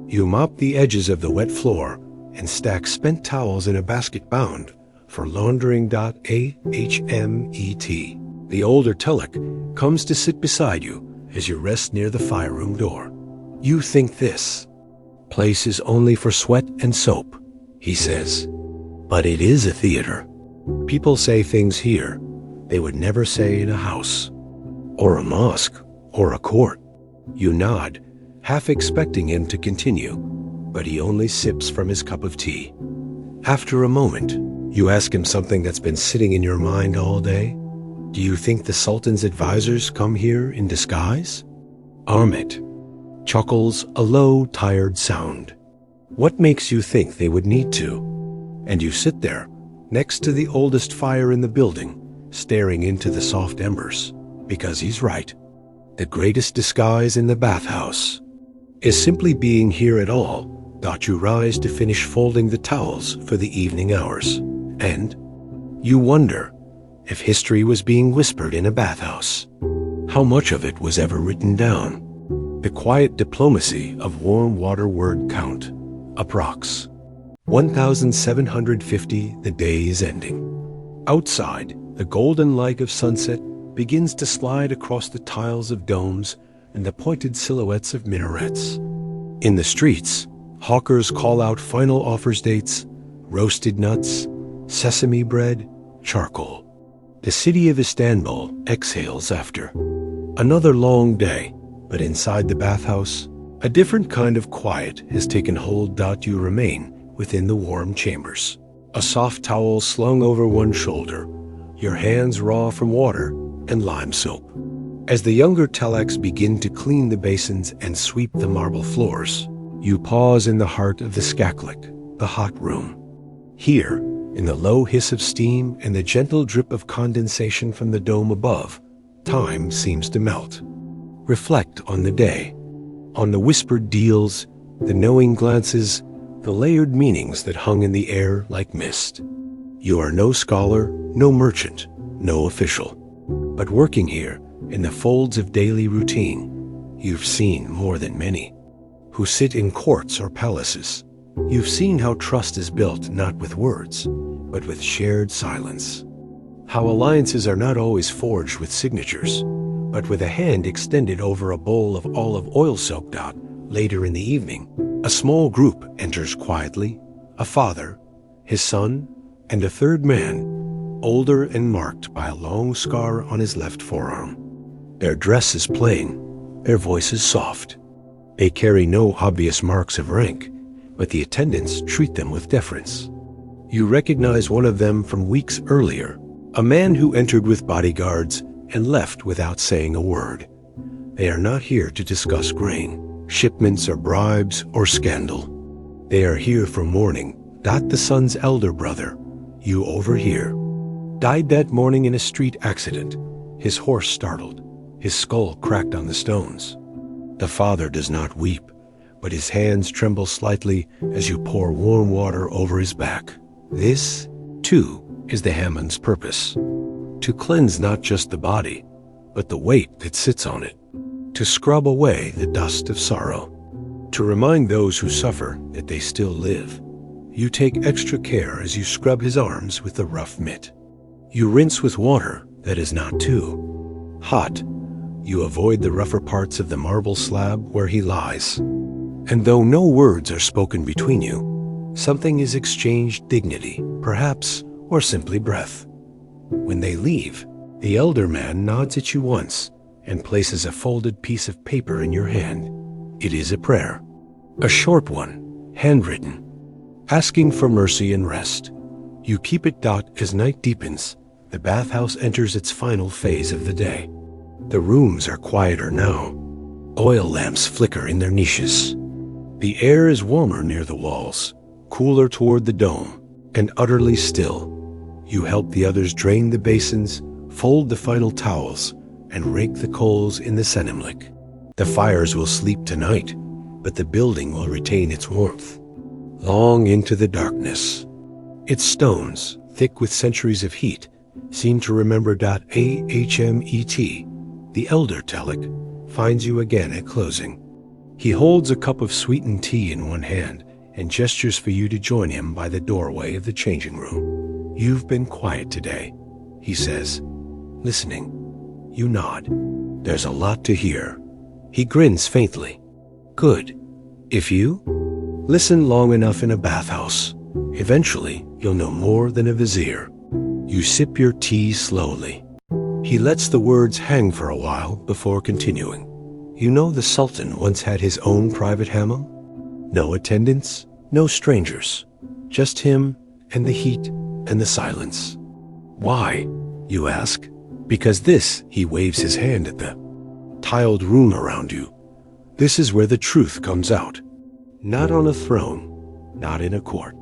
You mop the edges of the wet floor and stack spent towels in a basket bound for laundering. Ahmet. The older Tuluk comes to sit beside you as you rest near the fire room door. You think this place is only for sweat and soap, he says. But it is a theater. People say things here they would never say in a house, or a mosque, or a court. You nod, half expecting him to continue, but he only sips from his cup of tea. After a moment, you ask him something that's been sitting in your mind all day. Do you think the Sultan's advisors come here in disguise? Ahmet chuckles a low, tired sound. What makes you think they would need to? And you sit there, next to the oldest fire in the building, staring into the soft embers, because he's right. The greatest disguise in the bathhouse is simply being here at all. You rise to finish folding the towels for the evening hours, and you wonder if history was being whispered in a bathhouse. How much of it was ever written down? The quiet diplomacy of warm water word count. Approx. 1,750. The day is ending. Outside, the golden light of sunset begins to slide across the tiles of domes and the pointed silhouettes of minarets. In the streets, hawkers call out final offers dates, roasted nuts, sesame bread, charcoal. The city of Istanbul exhales after another long day, but inside the bathhouse, a different kind of quiet has taken hold. You remain within the warm chambers, a soft towel slung over one shoulder, your hands raw from water and lime soap. As the younger Telaks begin to clean the basins and sweep the marble floors, you pause in the heart of the skaklik, the hot room. Here, in the low hiss of steam and the gentle drip of condensation from the dome above, time seems to melt. Reflect on the day, on the whispered deals, the knowing glances, the layered meanings that hung in the air like mist. You are no scholar, no merchant, no official. But working here, in the folds of daily routine, you've seen more than many who sit in courts or palaces. You've seen how trust is built not with words, but with shared silence. How alliances are not always forged with signatures, but with a hand extended over a bowl of olive oil soaked out. Later in the evening, a small group enters quietly, a father, his son, and a third man, older and marked by a long scar on his left forearm. Their dress is plain, their voice is soft. They carry no obvious marks of rank, but the attendants treat them with deference. You recognize one of them from weeks earlier, a man who entered with bodyguards and left without saying a word. They are not here to discuss grain, shipments or bribes or scandal. They are here for mourning. The son's elder brother, you overhear, died that morning in a street accident. His horse startled, his skull cracked on the stones. The father does not weep, but his hands tremble slightly as you pour warm water over his back. This, too, is the Hammond's purpose: to cleanse not just the body, but the weight that sits on it, to scrub away the dust of sorrow, to remind those who suffer that they still live. You take extra care as you scrub his arms with the rough mitt. You rinse with water that is not too hot. You avoid the rougher parts of the marble slab where he lies. And though no words are spoken between you, something is exchanged: dignity, perhaps, or simply breath. When they leave, the elder man nods at you once and places a folded piece of paper in your hand. It is a prayer, a short one, handwritten, asking for mercy and rest. You keep it. As night deepens, the bathhouse enters its final phase of the day. The rooms are quieter now. Oil lamps flicker in their niches. The air is warmer near the walls, cooler toward the dome, and utterly still. You help the others drain the basins, fold the final towels, and rake the coals in the senimlik. The fires will sleep tonight, but the building will retain its warmth long into the darkness. Its stones, thick with centuries of heat, seem to remember. Ahmet, the elder Telik, finds you again at closing. He holds a cup of sweetened tea in one hand and gestures for you to join him by the doorway of the changing room. You've been quiet today, he says, listening. You nod. There's a lot to hear. He grins faintly. Good. If you listen long enough in a bathhouse, eventually you'll know more than a vizier. You sip your tea slowly. He lets the words hang for a while before continuing. You know the Sultan once had his own private hammam? No attendants, no strangers, just him and the heat and the silence. Why, you ask? Because this, he waves his hand at the tiled room around you. This is where the truth comes out. Not on a throne, not in a court.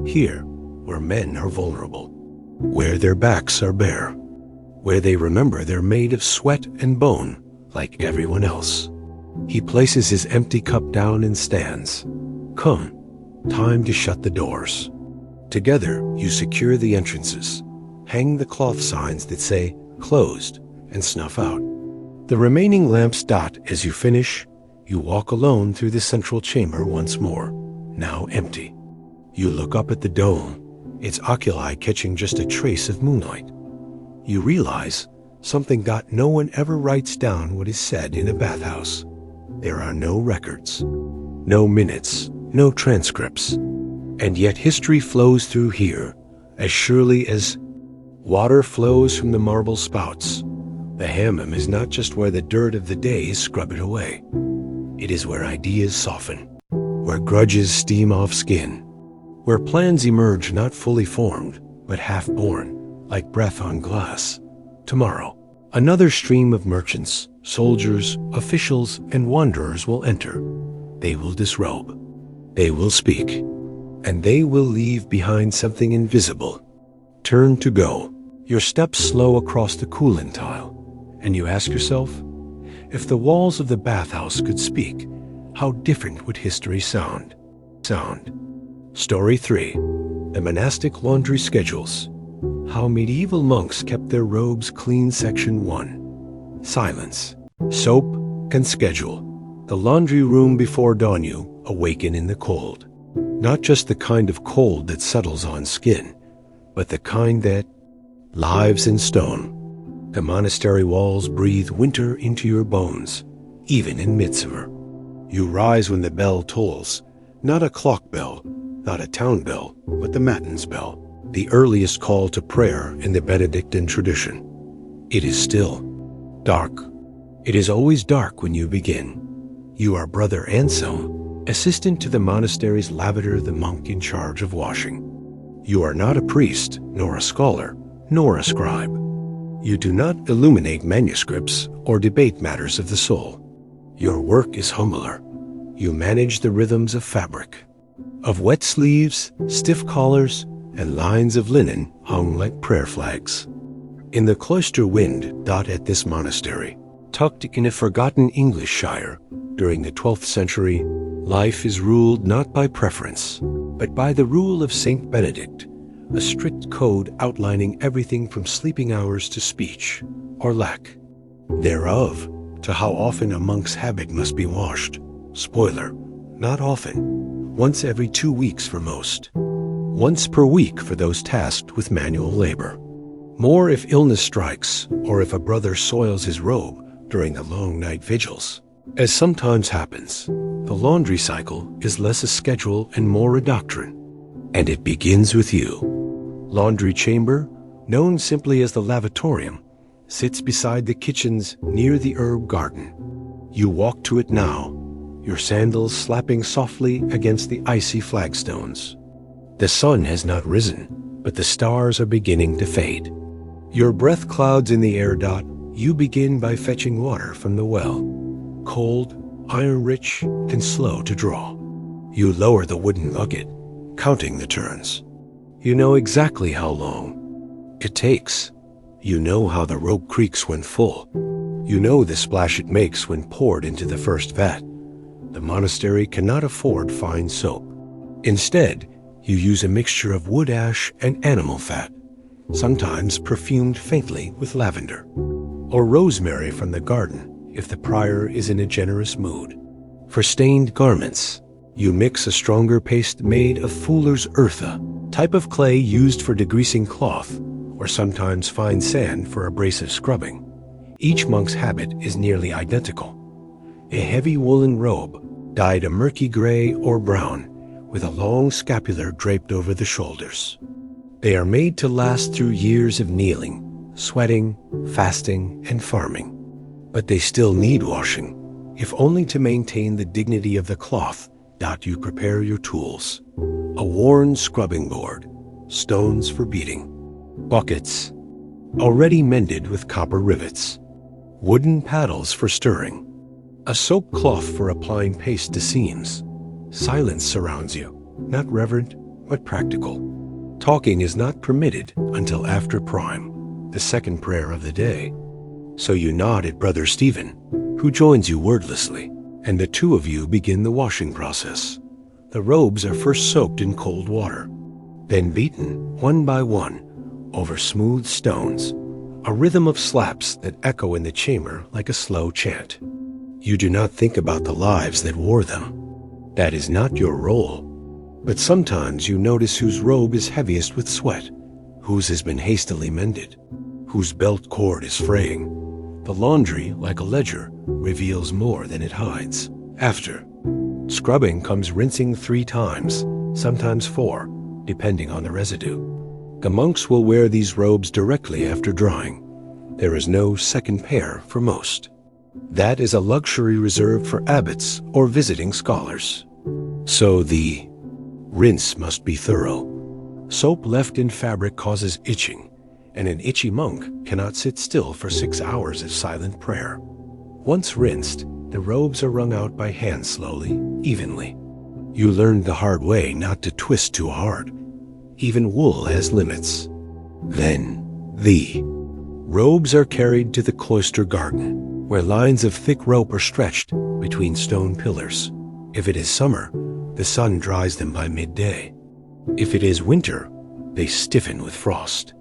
Here, where men are vulnerable, where their backs are bare, where they remember they're made of sweat and bone like everyone else. He places his empty cup down and stands. Come, time to shut the doors. Together, you secure the entrances, hang the cloth signs that say closed, and snuff out. The remaining lamps dot as you finish. You walk alone through the central chamber once more, now empty. You look up at the dome, its oculi catching just a trace of moonlight. You realize something. No one ever writes down what is said in a bathhouse. There are no records, no minutes, no transcripts. And yet history flows through here as surely as water flows from the marble spouts. The hammam is not just where the dirt of the day is scrubbed away. It is where ideas soften, where grudges steam off skin, where plans emerge not fully formed, but half-born, like breath on glass. Tomorrow, another stream of merchants, soldiers, officials, and wanderers will enter. They will disrobe. They will speak. And they will leave behind something invisible. Turn to go. Your steps slow across the cooling tile, and you ask yourself, if the walls of the bathhouse could speak, how different would history sound? Story 3. The Monastic Laundry Schedules. How Medieval Monks Kept Their Robes Clean. Section 1. Silence. Soap can schedule. The laundry room before dawn you awaken in the cold. Not just the kind of cold that settles on skin, but the kind that lives in stone. The monastery walls breathe winter into your bones, even in midsummer. You rise when the bell tolls, not a clock bell, not a town bell, but the matins bell, the earliest call to prayer in the Benedictine tradition. It is still dark. It is always dark when you begin. You are Brother Anselm, assistant to the monastery's lavater, the monk in charge of washing. You are not a priest, nor a scholar, nor a scribe. You do not illuminate manuscripts or debate matters of the soul. Your work is humbler. You manage the rhythms of fabric, of wet sleeves, stiff collars, and lines of linen hung like prayer flags. In the cloister wind at this monastery, tucked in a forgotten English shire during the 12th century, life is ruled not by preference, but by the rule of Saint Benedict, a strict code outlining everything from sleeping hours to speech, or lack thereof, to how often a monk's habit must be washed. Spoiler, not often. Once every 2 weeks for most. Once per week for those tasked with manual labor. More if illness strikes, or if a brother soils his robe during the long night vigils. As sometimes happens, the laundry cycle is less a schedule and more a doctrine. And it begins with you. Laundry chamber, known simply as the lavatorium, sits beside the kitchens near the herb garden. You walk to it now, your sandals slapping softly against the icy flagstones. The sun has not risen, but the stars are beginning to fade. Your breath clouds in the air. You begin by fetching water from the well. Cold, iron-rich, and slow to draw. You lower the wooden bucket, counting the turns. You know exactly how long it takes. You know how the rope creaks when full. You know the splash it makes when poured into the first vat. The monastery cannot afford fine soap. Instead, you use a mixture of wood ash and animal fat, sometimes perfumed faintly with lavender, or rosemary from the garden if the prior is in a generous mood. For stained garments, you mix a stronger paste made of fuller's eartha, type of clay used for degreasing cloth, or sometimes fine sand for abrasive scrubbing. Each monk's habit is nearly identical. A heavy woolen robe, dyed a murky gray or brown, with a long scapular draped over the shoulders. They are made to last through years of kneeling, sweating, fasting, and farming. But they still need washing, if only to maintain the dignity of the cloth. You prepare your tools. A worn scrubbing board, stones for beating, buckets, already mended with copper rivets, wooden paddles for stirring, a soap cloth for applying paste to seams. Silence surrounds you, not reverent, but practical. Talking is not permitted until after prime, the second prayer of the day. So you nod at Brother Stephen, who joins you wordlessly, and the two of you begin the washing process. The robes are first soaked in cold water, then beaten, one by one, over smooth stones, a rhythm of slaps that echo in the chamber like a slow chant. You do not think about the lives that wore them. That is not your role. But sometimes you notice whose robe is heaviest with sweat, whose has been hastily mended, whose belt cord is fraying. The laundry, like a ledger, reveals more than it hides. After scrubbing comes rinsing 3 times, sometimes 4, depending on the residue. The monks will wear these robes directly after drying. There is no second pair for most. That is a luxury reserved for abbots or visiting scholars. So the rinse must be thorough. Soap left in fabric causes itching, and an itchy monk cannot sit still for 6 hours of silent prayer. Once rinsed, the robes are wrung out by hand slowly, evenly. You learned the hard way not to twist too hard. Even wool has limits. Then, the robes are carried to the cloister garden, where lines of thick rope are stretched between stone pillars. If it is summer, the sun dries them by midday. If it is winter, they stiffen with frost.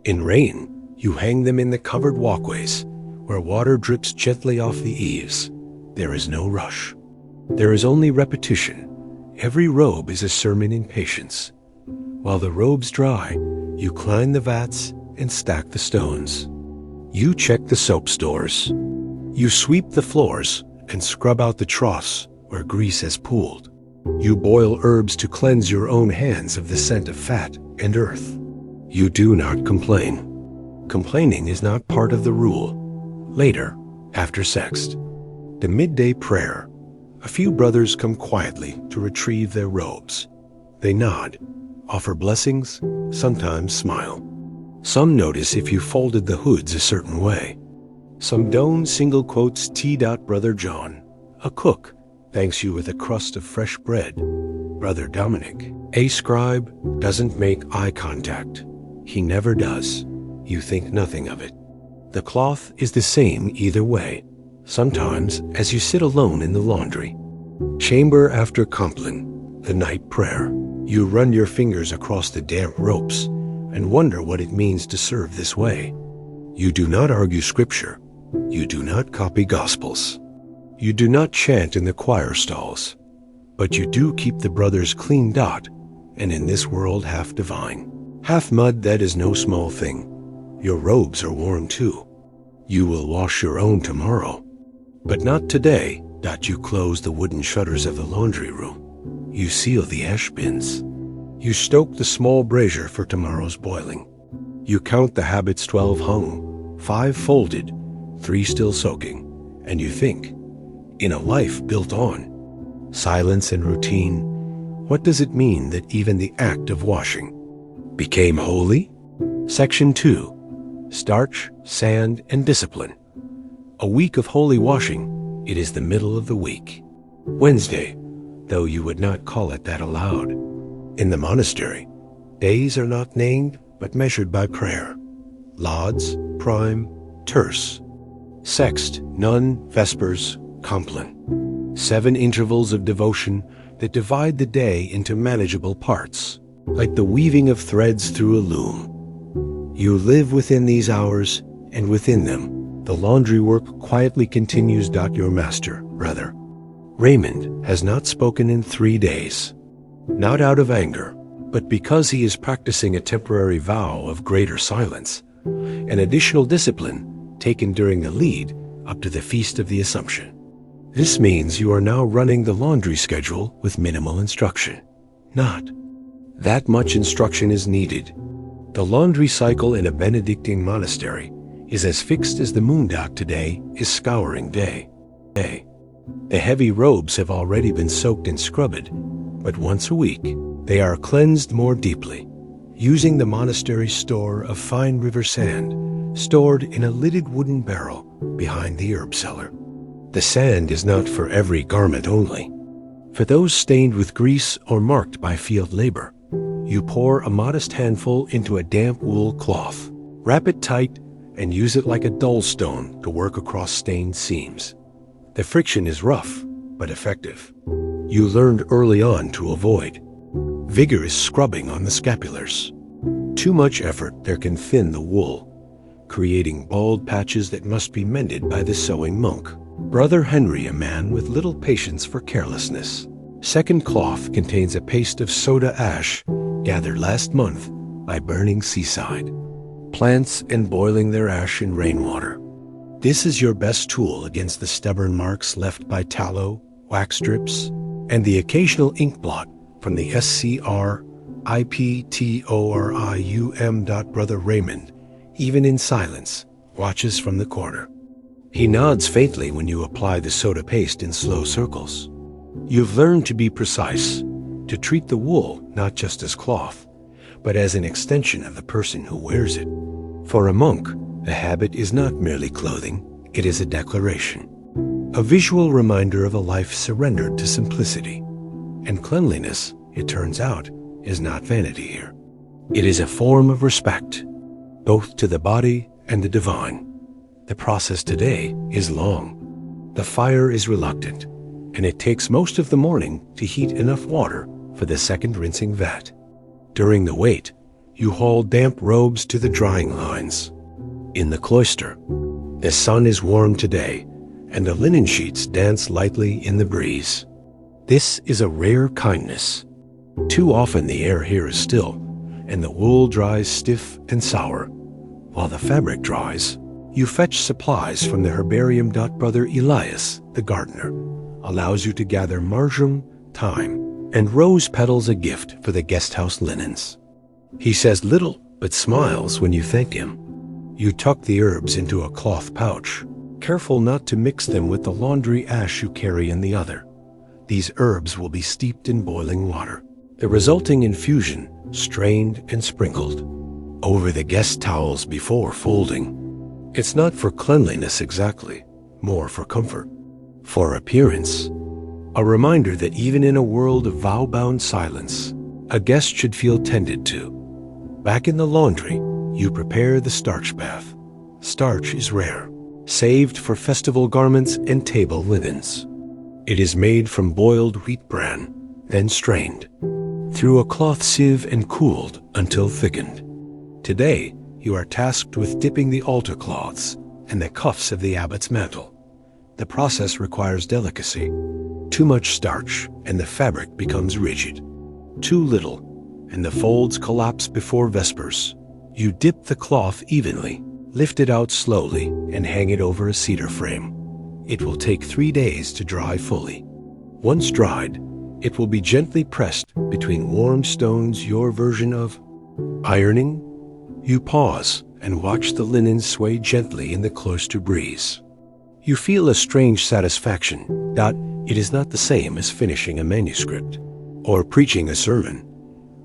In rain, you hang them in the covered walkways, where water drips gently off the eaves. There is no rush. There is only repetition. Every robe is a sermon in patience. While the robes dry, you climb the vats and stack the stones. You check the soap stores. You sweep the floors and scrub out the troughs where grease has pooled. You boil herbs to cleanse your own hands of the scent of fat and earth. You do not complain. Complaining is not part of the rule. Later, after sext, the midday prayer, a few brothers come quietly to retrieve their robes. They nod, offer blessings, sometimes smile. Some notice if you folded the hoods a certain way. Some don't single quotes T. Brother John, a cook, thanks you with a crust of fresh bread. Brother Dominic, a scribe, doesn't make eye contact. He never does. You think nothing of it. The cloth is the same either way. Sometimes, as you sit alone in the laundry, chamber after Compline, the night prayer, you run your fingers across the damp ropes and wonder what it means to serve this way. You do not argue scripture. You do not copy gospels. You do not chant in the choir stalls. But you do keep the brothers clean dot, and in this world half divine. Half mud, that is no small thing. Your robes are warm too. You will wash your own tomorrow. But not today. You close the wooden shutters of the laundry room. You seal the ash bins. You stoke the small brazier for tomorrow's boiling. You count the habits 12 hung, 5 folded, 3 still soaking, and you think, in a life built on silence and routine, what does it mean that even the act of washing became holy? Section 2. Starch, sand, and discipline. A week of holy washing. It is the middle of the week. Wednesday, though you would not call it that aloud. In the monastery, days are not named but measured by prayer. Lauds, prime, terce. Sext, none, vespers, compline. 7 intervals of devotion that divide the day into manageable parts, like the weaving of threads through a loom. You live within these hours, and within them, the laundry work quietly continues. Your master, brother Raymond, has not spoken in 3 days. Not out of anger, but because he is practicing a temporary vow of greater silence, an additional discipline taken during the lead up to the Feast of the Assumption. This means you are now running the laundry schedule with minimal instruction. Not that much instruction is needed. The laundry cycle in a Benedictine monastery is as fixed as the moondock today is scouring day. The heavy robes have already been soaked and scrubbed, but once a week they are cleansed more deeply, using the monastery's store of fine river sand, stored in a lidded wooden barrel behind the herb cellar. The sand is not for every garment only. For those stained with grease or marked by field labor, you pour a modest handful into a damp wool cloth, wrap it tight, and use it like a dull stone to work across stained seams. The friction is rough, but effective. You learned early on to avoid vigorous scrubbing on the scapulars. Too much effort there can thin the wool, creating bald patches that must be mended by the sewing monk. Brother Henry, a man with little patience for carelessness. Second cloth contains a paste of soda ash gathered last month by burning seaside plants and boiling their ash in rainwater. This is your best tool against the stubborn marks left by tallow, wax strips, and the occasional ink blot from the SCRIPTORIUM. Brother Raymond, even in silence, watches from the corner. He nods faintly when you apply the soda paste in slow circles. You've learned to be precise, to treat the wool not just as cloth, but as an extension of the person who wears it. For a monk, the habit is not merely clothing, it is a declaration, a visual reminder of a life surrendered to simplicity. And cleanliness, it turns out, is not vanity here. It is a form of respect, both to the body and the divine. The process today is long. The fire is reluctant, and it takes most of the morning to heat enough water for the second rinsing vat. During the wait, you haul damp robes to the drying lines. In the cloister, the sun is warm today, and the linen sheets dance lightly in the breeze. This is a rare kindness. Too often the air here is still, and the wool dries stiff and sour. While the fabric dries, you fetch supplies from the herbarium. Brother Elias, the gardener, allows you to gather marjoram, thyme, and rose petals, a gift for the guesthouse linens. He says little, but smiles when you thank him. You tuck the herbs into a cloth pouch, careful not to mix them with the laundry ash you carry in the other. These herbs will be steeped in boiling water, the resulting infusion strained and sprinkled over the guest towels before folding. It's not for cleanliness exactly, more for comfort, for appearance. A reminder that even in a world of vow-bound silence, a guest should feel tended to. Back in the laundry, you prepare the starch bath. Starch is rare, saved for festival garments and table linens. It is made from boiled wheat bran, then strained through a cloth sieve and cooled until thickened. Today, you are tasked with dipping the altar cloths and the cuffs of the abbot's mantle. The process requires delicacy. Too much starch, and the fabric becomes rigid. Too little, and the folds collapse before vespers. You dip the cloth evenly, lift it out slowly, and hang it over a cedar frame. It will take 3 days to dry fully. Once dried, it will be gently pressed between warm stones, your version of ironing. You pause and watch the linen sway gently in the cloister breeze. You feel a strange satisfaction. It is not the same as finishing a manuscript or preaching a sermon,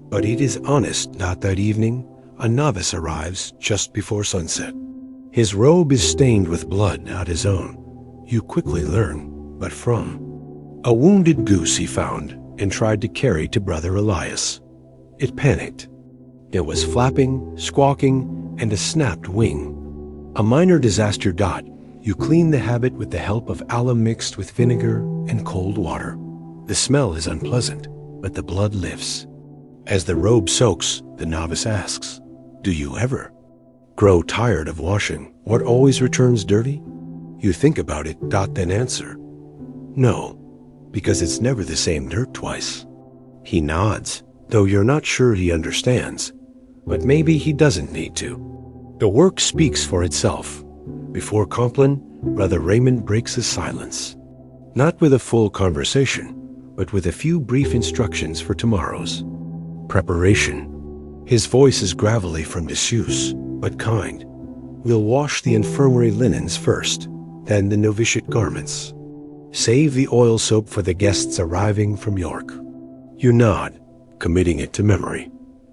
but it is honest. That evening, a novice arrives just before sunset. His robe is stained with blood, not his own. You quickly learn, but from a wounded goose he found and tried to carry to Brother Elias. It panicked. There was flapping, squawking, and a snapped wing. A minor disaster. You clean the habit with the help of alum mixed with vinegar and cold water. The smell is unpleasant, but the blood lifts. As the robe soaks, the novice asks, "Do you ever grow tired of washing what always returns dirty?" You think about it. Then answer, "No, because it's never the same dirt twice." He nods, though you're not sure he understands, but maybe he doesn't need to. The work speaks for itself. Before Compline, Brother Raymond breaks his silence, not with a full conversation, but with a few brief instructions for tomorrow's preparation. His voice is gravelly from disuse, but kind. We'll wash the infirmary linens first, then the novitiate garments. Save the oil soap for the guests arriving from York. You nod, committing it to memory.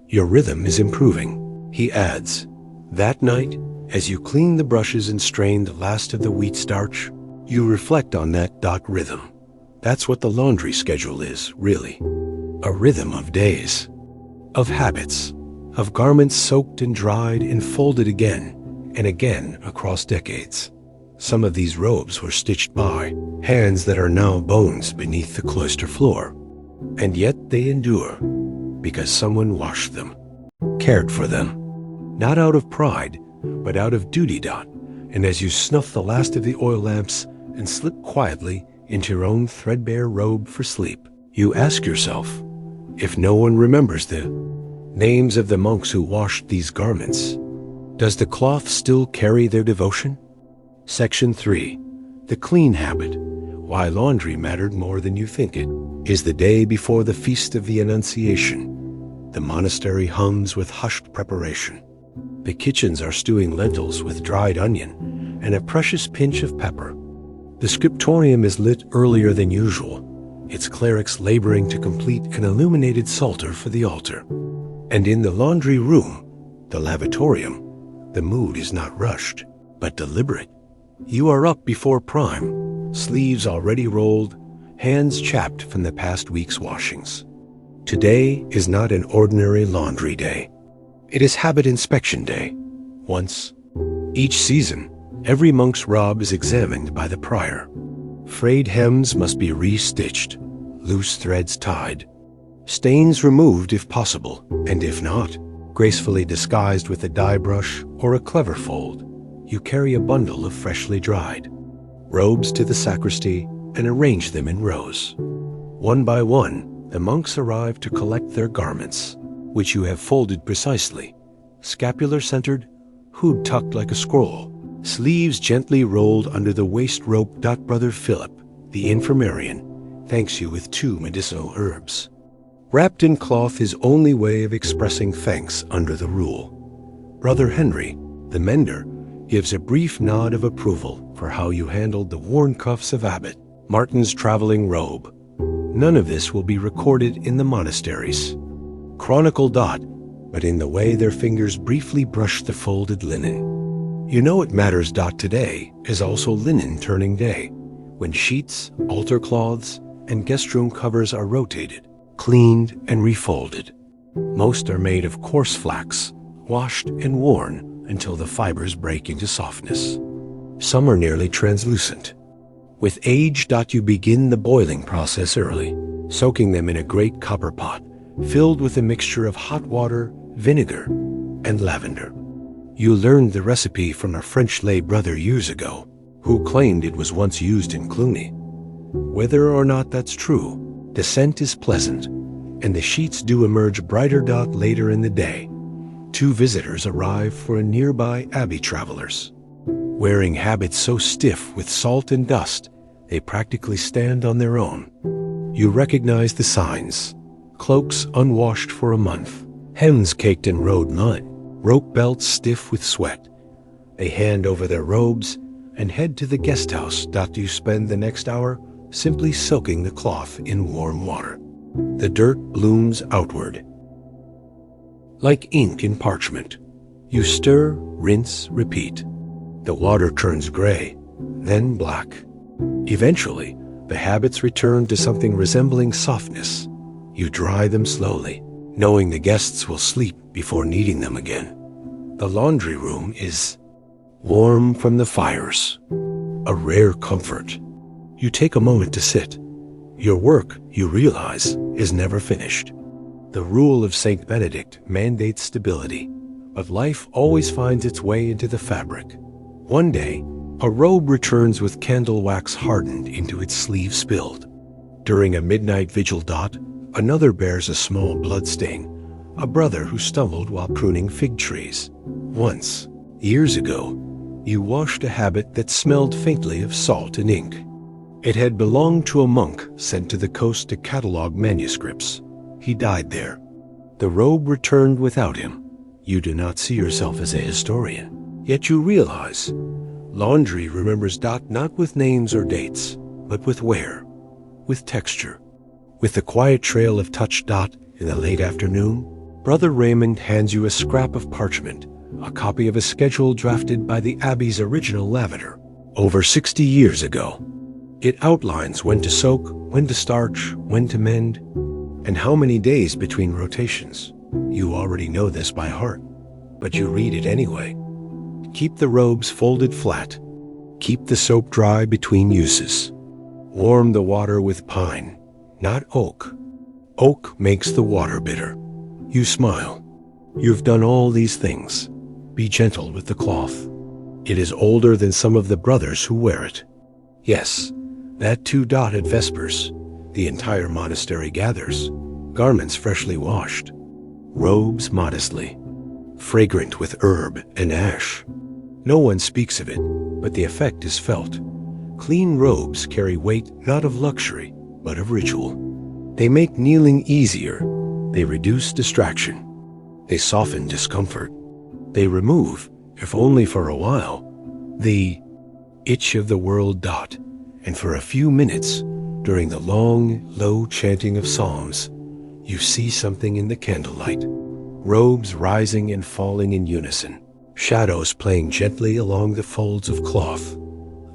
Your rhythm is improving, he adds. That night, as you clean the brushes and strain the last of the wheat starch, you reflect on that rhythm. That's what the laundry schedule is, really. A rhythm of days, of habits, of garments soaked and dried and folded again and again across decades. Some of these robes were stitched by hands that are now bones beneath the cloister floor, and yet they endure because someone washed them, cared for them, not out of pride, but out of duty. And as you snuff the last of the oil lamps and slip quietly into your own threadbare robe for sleep, you ask yourself, if no one remembers the names of the monks who washed these garments, does the cloth still carry their devotion? Section 3. The clean habit. Why laundry mattered more than you think it. Is the day before the Feast of the Annunciation. The monastery hums with hushed preparation. The kitchens are stewing lentils with dried onion and a precious pinch of pepper. The scriptorium is lit earlier than usual, its clerics laboring to complete an illuminated psalter for the altar. And in the laundry room, the lavatorium, the mood is not rushed, but deliberate. You are up before prime, sleeves already rolled, hands chapped from the past week's washings. Today is not an ordinary laundry day. It is habit inspection day. Once each season, every monk's robe is examined by the prior. Frayed hems must be re-stitched, loose threads tied. Stains removed if possible, and if not, gracefully disguised with a dye brush or a clever fold, you carry a bundle of freshly dried robes to the sacristy and arrange them in rows. One by one, the monks arrive to collect their garments, which you have folded precisely, scapular-centered, hood tucked like a scroll, sleeves gently rolled under the waist rope. Brother Philip, the infirmarian, thanks you with 2 medicinal herbs. Wrapped in cloth, his only way of expressing thanks under the rule. Brother Henry, the mender, gives a brief nod of approval for how you handled the worn cuffs of Abbot Martin's traveling robe. None of this will be recorded in the monasteries. Chronicle. But in the way their fingers briefly brush the folded linen. You know it matters. Today is also linen turning day, when sheets, altar cloths, and guest room covers are rotated, cleaned, and refolded. Most are made of coarse flax, washed and worn until the fibers break into softness. Some are nearly translucent. With age. You begin the boiling process early, soaking them in a great copper pot filled with a mixture of hot water, vinegar, and lavender. You learned the recipe from a French lay brother years ago, who claimed it was once used in Cluny. Whether or not that's true, the scent is pleasant, and the sheets do emerge brighter. Later in the day, 2 visitors arrive for a nearby abbey. Travelers, wearing habits so stiff with salt and dust, they practically stand on their own. You recognize the signs: cloaks unwashed for a month, hems caked in road mud, rope belts stiff with sweat. They hand over their robes and head to the guest house. You spend the next hour simply soaking the cloth in warm water. The dirt blooms outward like ink in parchment. You stir, rinse, repeat. The water turns gray, then black. Eventually, the habits return to something resembling softness. You dry them slowly, knowing the guests will sleep before needing them again. The laundry room is warm from the fires, a rare comfort. You take a moment to sit. Your work, you realize, is never finished. The rule of Saint Benedict mandates stability, but life always finds its way into the fabric. One day, a robe returns with candle wax hardened into its sleeve spilled. During a midnight vigil. Another bears a small blood stain, a brother who stumbled while pruning fig trees. Once, years ago, you washed a habit that smelled faintly of salt and ink. It had belonged to a monk sent to the coast to catalog manuscripts. He died there. The robe returned without him. You do not see yourself as a historian, yet you realize laundry remembers. Not with names or dates, but with wear, with texture, with the quiet trail of touch. In the late afternoon, Brother Raymond hands you a scrap of parchment, a copy of a schedule drafted by the Abbey's original lavender over 60 years ago. It outlines when to soak, when to starch, when to mend, and how many days between rotations. You already know this by heart, but you read it anyway. Keep the robes folded flat. Keep the soap dry between uses. Warm the water with pine, not oak. Oak makes the water bitter. You smile. You've done all these things. Be gentle with the cloth. It is older than some of the brothers who wear it. Yes, that too. At Vespers, the entire monastery gathers, garments freshly washed, robes modestly, fragrant with herb and ash. No one speaks of it, but the effect is felt. Clean robes carry weight not of luxury, but of ritual. They make kneeling easier. They reduce distraction. They soften discomfort. They remove, if only for a while, the itch of the world. And for a few minutes, during the long, low chanting of psalms, you see something in the candlelight. Robes rising and falling in unison, shadows playing gently along the folds of cloth.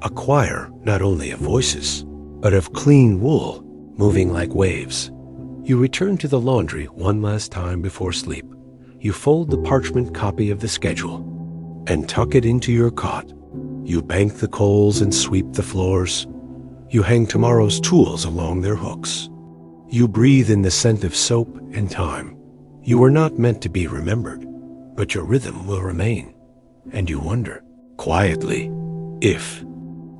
A choir not only of voices, but of clean wool, moving like waves. You return to the laundry one last time before sleep. You fold the parchment copy of the schedule and tuck it into your cot. You bank the coals and sweep the floors. You hang tomorrow's tools along their hooks. You breathe in the scent of soap and time. You are not meant to be remembered, but your rhythm will remain. And you wonder, quietly, if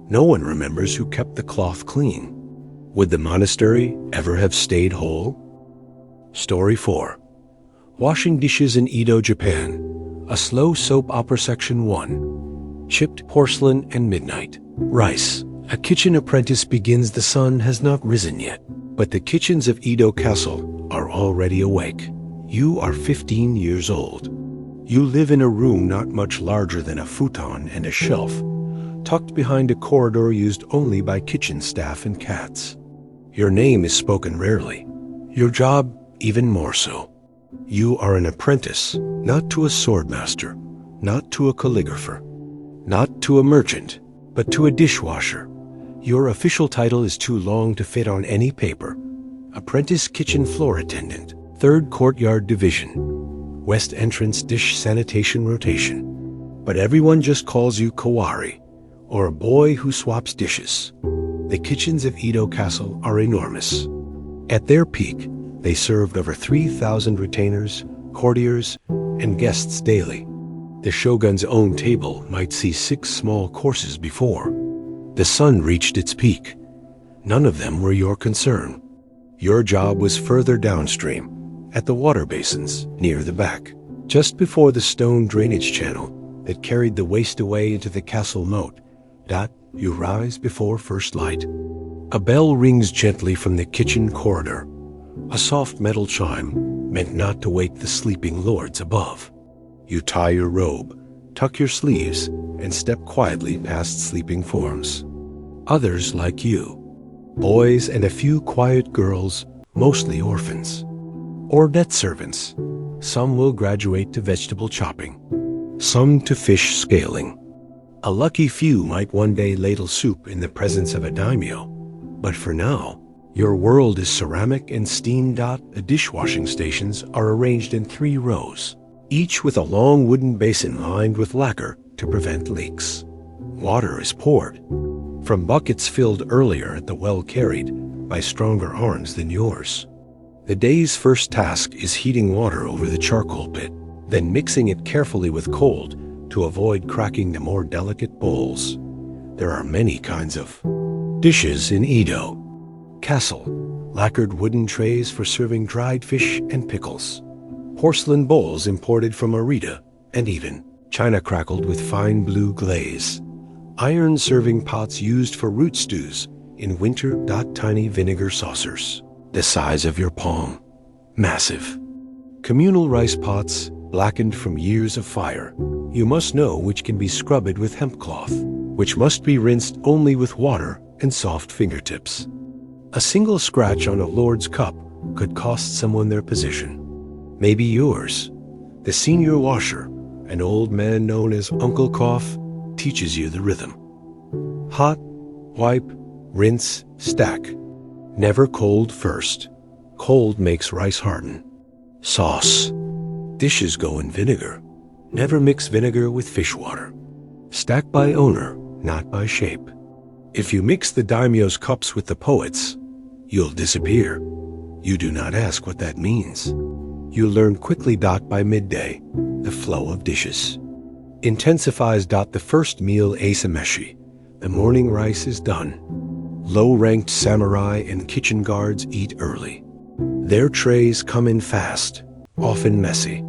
no one remembers who kept the cloth clean. Would the monastery ever have stayed whole? Story 4. Washing Dishes in Edo, Japan. A Slow Soap Opera Section 1. Chipped Porcelain and Midnight. Rice. A kitchen apprentice begins. The sun has not risen yet, but the kitchens of Edo Castle are already awake. You are 15 years old. You live in a room not much larger than a futon and a shelf, tucked behind a corridor used only by kitchen staff and cats. Your name is spoken rarely. Your job even more so. You are an apprentice, not to a swordmaster, not to a calligrapher, not to a merchant, but to a dishwasher. Your official title is too long to fit on any paper. Apprentice Kitchen Floor Attendant, 3rd Courtyard Division, West Entrance Dish Sanitation Rotation. But everyone just calls you Kawari, or a boy who swaps dishes. The kitchens of Edo Castle are enormous. At their peak, they served over 3,000 retainers, courtiers, and guests daily. The shogun's own table might see 6 small courses before the sun reached its peak. None of them were your concern. Your job was further downstream, at the water basins near the back, just before the stone drainage channel that carried the waste away into the castle moat. You rise before first light. A bell rings gently from the kitchen corridor, a soft metal chime meant not to wake the sleeping lords above. You tie your robe, tuck your sleeves, and step quietly past sleeping forms. Others like you, boys and a few quiet girls, mostly orphans, or net servants. Some will graduate to vegetable chopping, some to fish scaling. A lucky few might one day ladle soup in the presence of a daimyo, but for now, your world is ceramic and steam. The dishwashing stations are arranged in 3 rows, each with a long wooden basin lined with lacquer to prevent leaks. Water is poured from buckets filled earlier at the well carried by stronger arms than yours. The day's first task is heating water over the charcoal pit, then mixing it carefully with cold to avoid cracking the more delicate bowls. There are many kinds of dishes in Edo Castle: lacquered wooden trays for serving dried fish and pickles, porcelain bowls imported from Arita, and even china crackled with fine blue glaze, iron serving pots used for root stews in winter. Tiny vinegar saucers, the size of your palm, massive. Communal rice pots, blackened from years of fire. You must know which can be scrubbed with hemp cloth, which must be rinsed only with water and soft fingertips. A single scratch on a lord's cup could cost someone their position. Maybe yours. The senior washer, an old man known as Uncle Cough, teaches you the rhythm. Hot, wipe, rinse, stack. Never cold first. Cold makes rice harden. Sauce. Dishes go in vinegar. Never mix vinegar with fish water. Stack by owner, not by shape. If you mix the daimyo's cups with the poets, you'll disappear. You do not ask what that means. You learn quickly. By midday, the flow of dishes intensifies. The first meal asameshi. The morning rice is done. Low-ranked samurai and kitchen guards eat early. Their trays come in fast, often messy,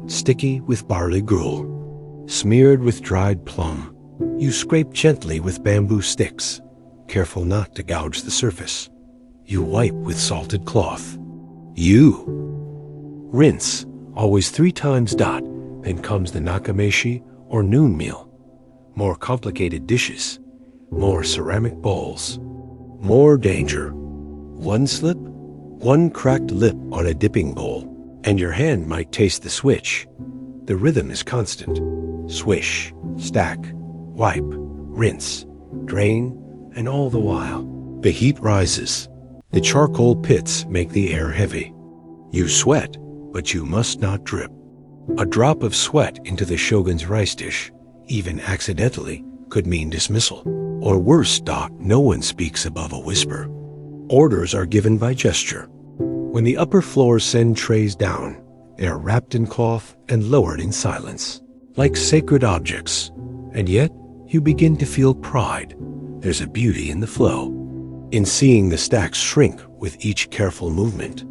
sticky with barley gruel, smeared with dried plum. You scrape gently with bamboo sticks, careful not to gouge the surface. You wipe with salted cloth. You rinse, always 3 times. Then comes the nakameshi or noon meal. More complicated dishes, more ceramic bowls, more danger. One slip, one cracked lip on a dipping bowl, and your hand might taste the switch. The rhythm is constant. Swish, stack, wipe, rinse, drain, and all the while, the heat rises. The charcoal pits make the air heavy. You sweat, but you must not drip. A drop of sweat into the shogun's rice dish, even accidentally, could mean dismissal. Or worse. No one speaks above a whisper. Orders are given by gesture. When the upper floors send trays down, they are wrapped in cloth and lowered in silence, like sacred objects. And yet, you begin to feel pride. There's a beauty in the flow, in seeing the stacks shrink with each careful movement,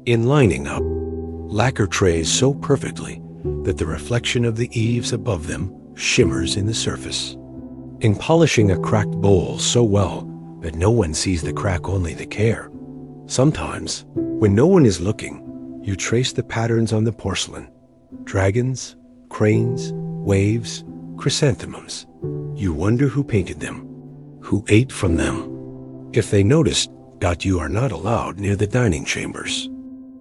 in lining up lacquer trays so perfectly that the reflection of the eaves above them shimmers in the surface, in polishing a cracked bowl so well that no one sees the crack, only the care. Sometimes, when no one is looking, you trace the patterns on the porcelain: dragons, cranes, waves, chrysanthemums. You wonder who painted them, who ate from them. If they noticed, you are not allowed near the dining chambers.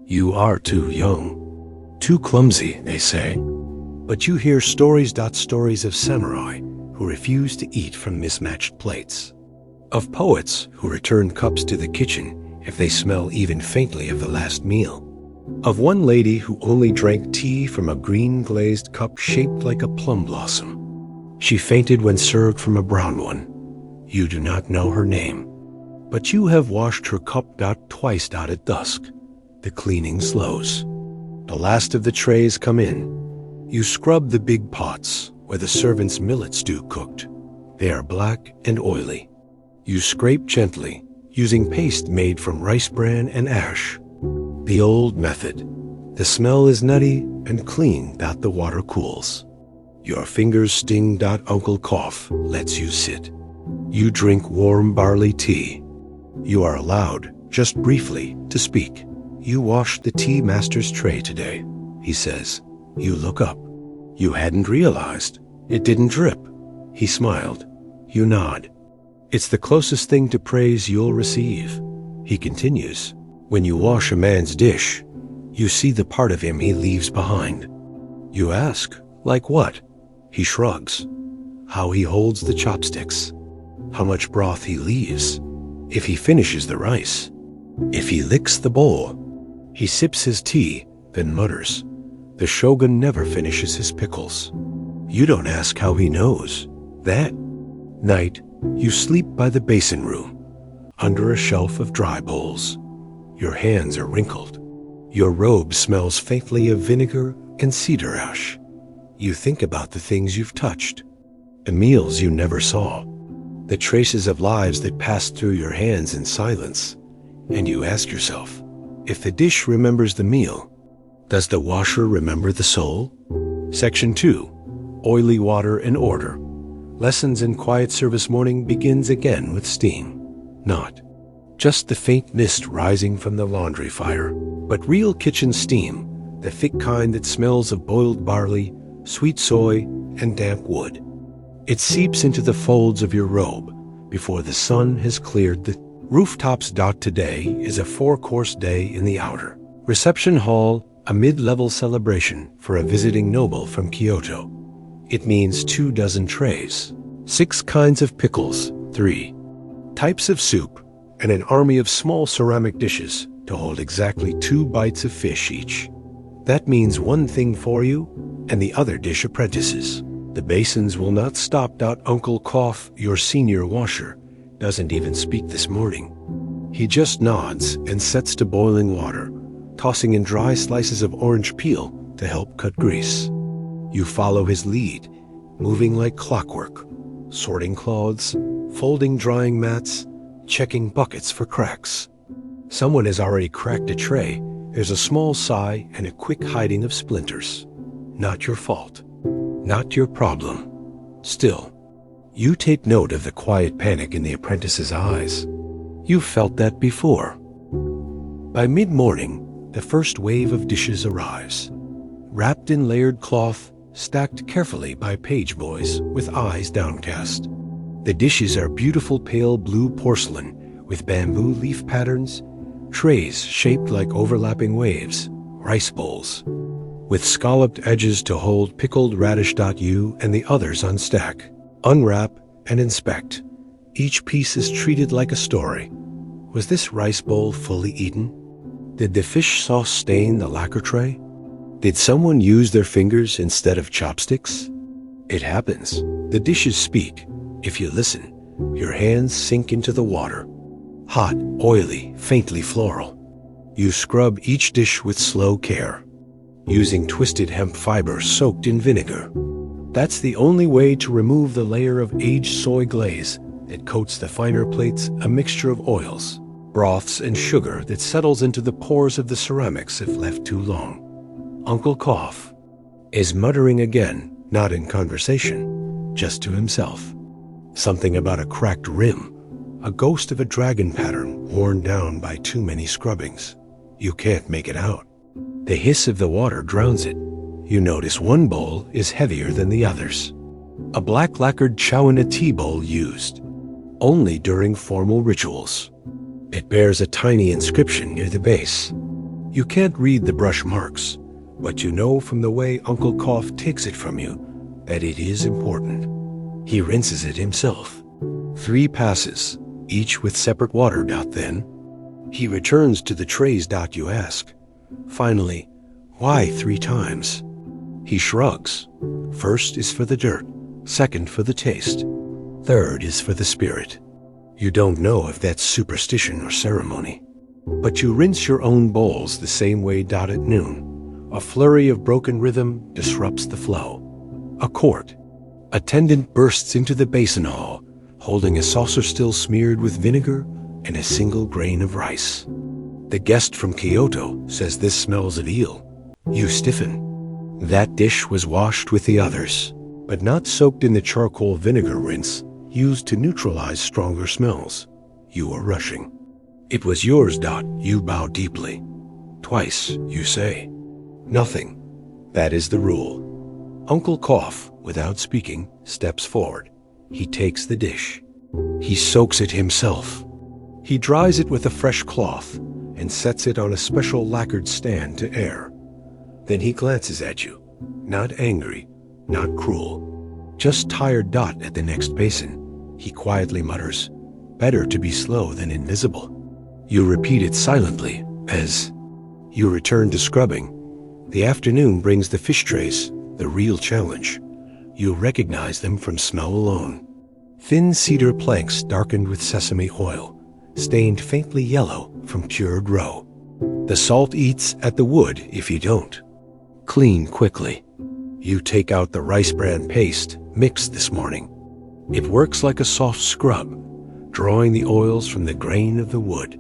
You are too young, too clumsy, they say. But you hear stories of samurai who refuse to eat from mismatched plates, of poets who return cups to the kitchen if they smell even faintly of the last meal, of one lady who only drank tea from a green glazed cup shaped like a plum blossom. She fainted when served from a brown one. You do not know her name, but you have washed her cup twice at dusk. The cleaning slows. The last of the trays come in. You scrub the big pots where the servants' millet stew cooked. They are black and oily. You scrape gently, using paste made from rice bran and ash. The old method. The smell is nutty and clean the water cools. Your fingers sting Uncle Cough lets you sit. You drink warm barley tea. You are allowed, just briefly, to speak. You washed the tea master's tray today, he says. You look up. You hadn't realized. It didn't drip. He smiled. You nod. It's the closest thing to praise you'll receive. He continues. When you wash a man's dish, you see the part of him he leaves behind. You ask, like what? He shrugs. How he holds the chopsticks. How much broth he leaves. If he finishes the rice. If he licks the bowl. He sips his tea, then mutters. The shogun never finishes his pickles. You don't ask how he knows. That night, you sleep by the basin room, under a shelf of dry bowls. Your hands are wrinkled. Your robe smells faintly of vinegar and cedar ash. You think about the things you've touched, the meals you never saw, the traces of lives that passed through your hands in silence, and you ask yourself, if the dish remembers the meal, does the washer remember the soul? Section 2. Oily water and order. Lessons in quiet service morning begins again with steam. Not just the faint mist rising from the laundry fire, but real kitchen steam, the thick kind that smells of boiled barley, sweet soy, and damp wood. It seeps into the folds of your robe before the sun has cleared the rooftops. Today is a 4-course day in the outer reception hall, a mid-level celebration for a visiting noble from Kyoto. It means 24 trays, 6 kinds of pickles, 3 types of soup, and an army of small ceramic dishes to hold exactly 2 bites of fish each. That means one thing for you and the other dish apprentices. The basins will not stop. Uncle Cough, your senior washer, doesn't even speak this morning. He just nods and sets to boiling water, tossing in dry slices of orange peel to help cut grease. You follow his lead, moving like clockwork, sorting cloths, folding drying mats, checking buckets for cracks. Someone has already cracked a tray. There's a small sigh and a quick hiding of splinters. Not your fault. Not your problem. Still, you take note of the quiet panic in the apprentice's eyes. You've felt that before. By mid-morning, the first wave of dishes arrives, wrapped in layered cloth, stacked carefully by page boys with eyes downcast. The dishes are beautiful pale blue porcelain with bamboo leaf patterns, trays shaped like overlapping waves, rice bowls, with scalloped edges to hold pickled radish. You and the others unstack, unwrap, and inspect. Each piece is treated like a story. Was this rice bowl fully eaten? Did the fish sauce stain the lacquer tray? Did someone use their fingers instead of chopsticks? It happens. The dishes speak. If you listen, your hands sink into the water. Hot, oily, faintly floral. You scrub each dish with slow care, using twisted hemp fiber soaked in vinegar. That's the only way to remove the layer of aged soy glaze that coats the finer plates, a mixture of oils, broths, and sugar that settles into the pores of the ceramics if left too long. Uncle Cough is muttering again, not in conversation, just to himself. Something about a cracked rim, a ghost of a dragon pattern worn down by too many scrubbings. You can't make it out. The hiss of the water drowns it. You notice one bowl is heavier than the others. A black lacquered chowina tea bowl used only during formal rituals. It bears a tiny inscription near the base. You can't read the brush marks, but you know from the way Uncle Cough takes it from you that it is important. He rinses it himself. 3 passes, each with separate water. Then he returns to the trays. You ask. Finally, why 3 times? He shrugs. First is for the dirt, second for the taste, third is for the spirit. You don't know if that's superstition or ceremony, but you rinse your own bowls the same way. At noon, a flurry of broken rhythm disrupts the flow. A court attendant bursts into the basin hall, holding a saucer still smeared with vinegar and a single grain of rice. The guest from Kyoto says this smells of eel. You stiffen. That dish was washed with the others, but not soaked in the charcoal vinegar rinse used to neutralize stronger smells. You are rushing. It was yours. You bow deeply. Twice, you say. Nothing. That is the rule. Uncle Cough, without speaking, steps forward. He takes the dish. He soaks it himself. He dries it with a fresh cloth and sets it on a special lacquered stand to air. Then he glances at you, not angry, not cruel, just tired. At the next basin, he quietly mutters, "Better to be slow than invisible." You repeat it silently as you return to scrubbing. The afternoon brings the fish trays, the real challenge. You recognize them from smell alone. Thin cedar planks darkened with sesame oil, stained faintly yellow from cured roe. The salt eats at the wood if you don't. Clean quickly. You take out the rice bran paste mixed this morning. It works like a soft scrub, drawing the oils from the grain of the wood.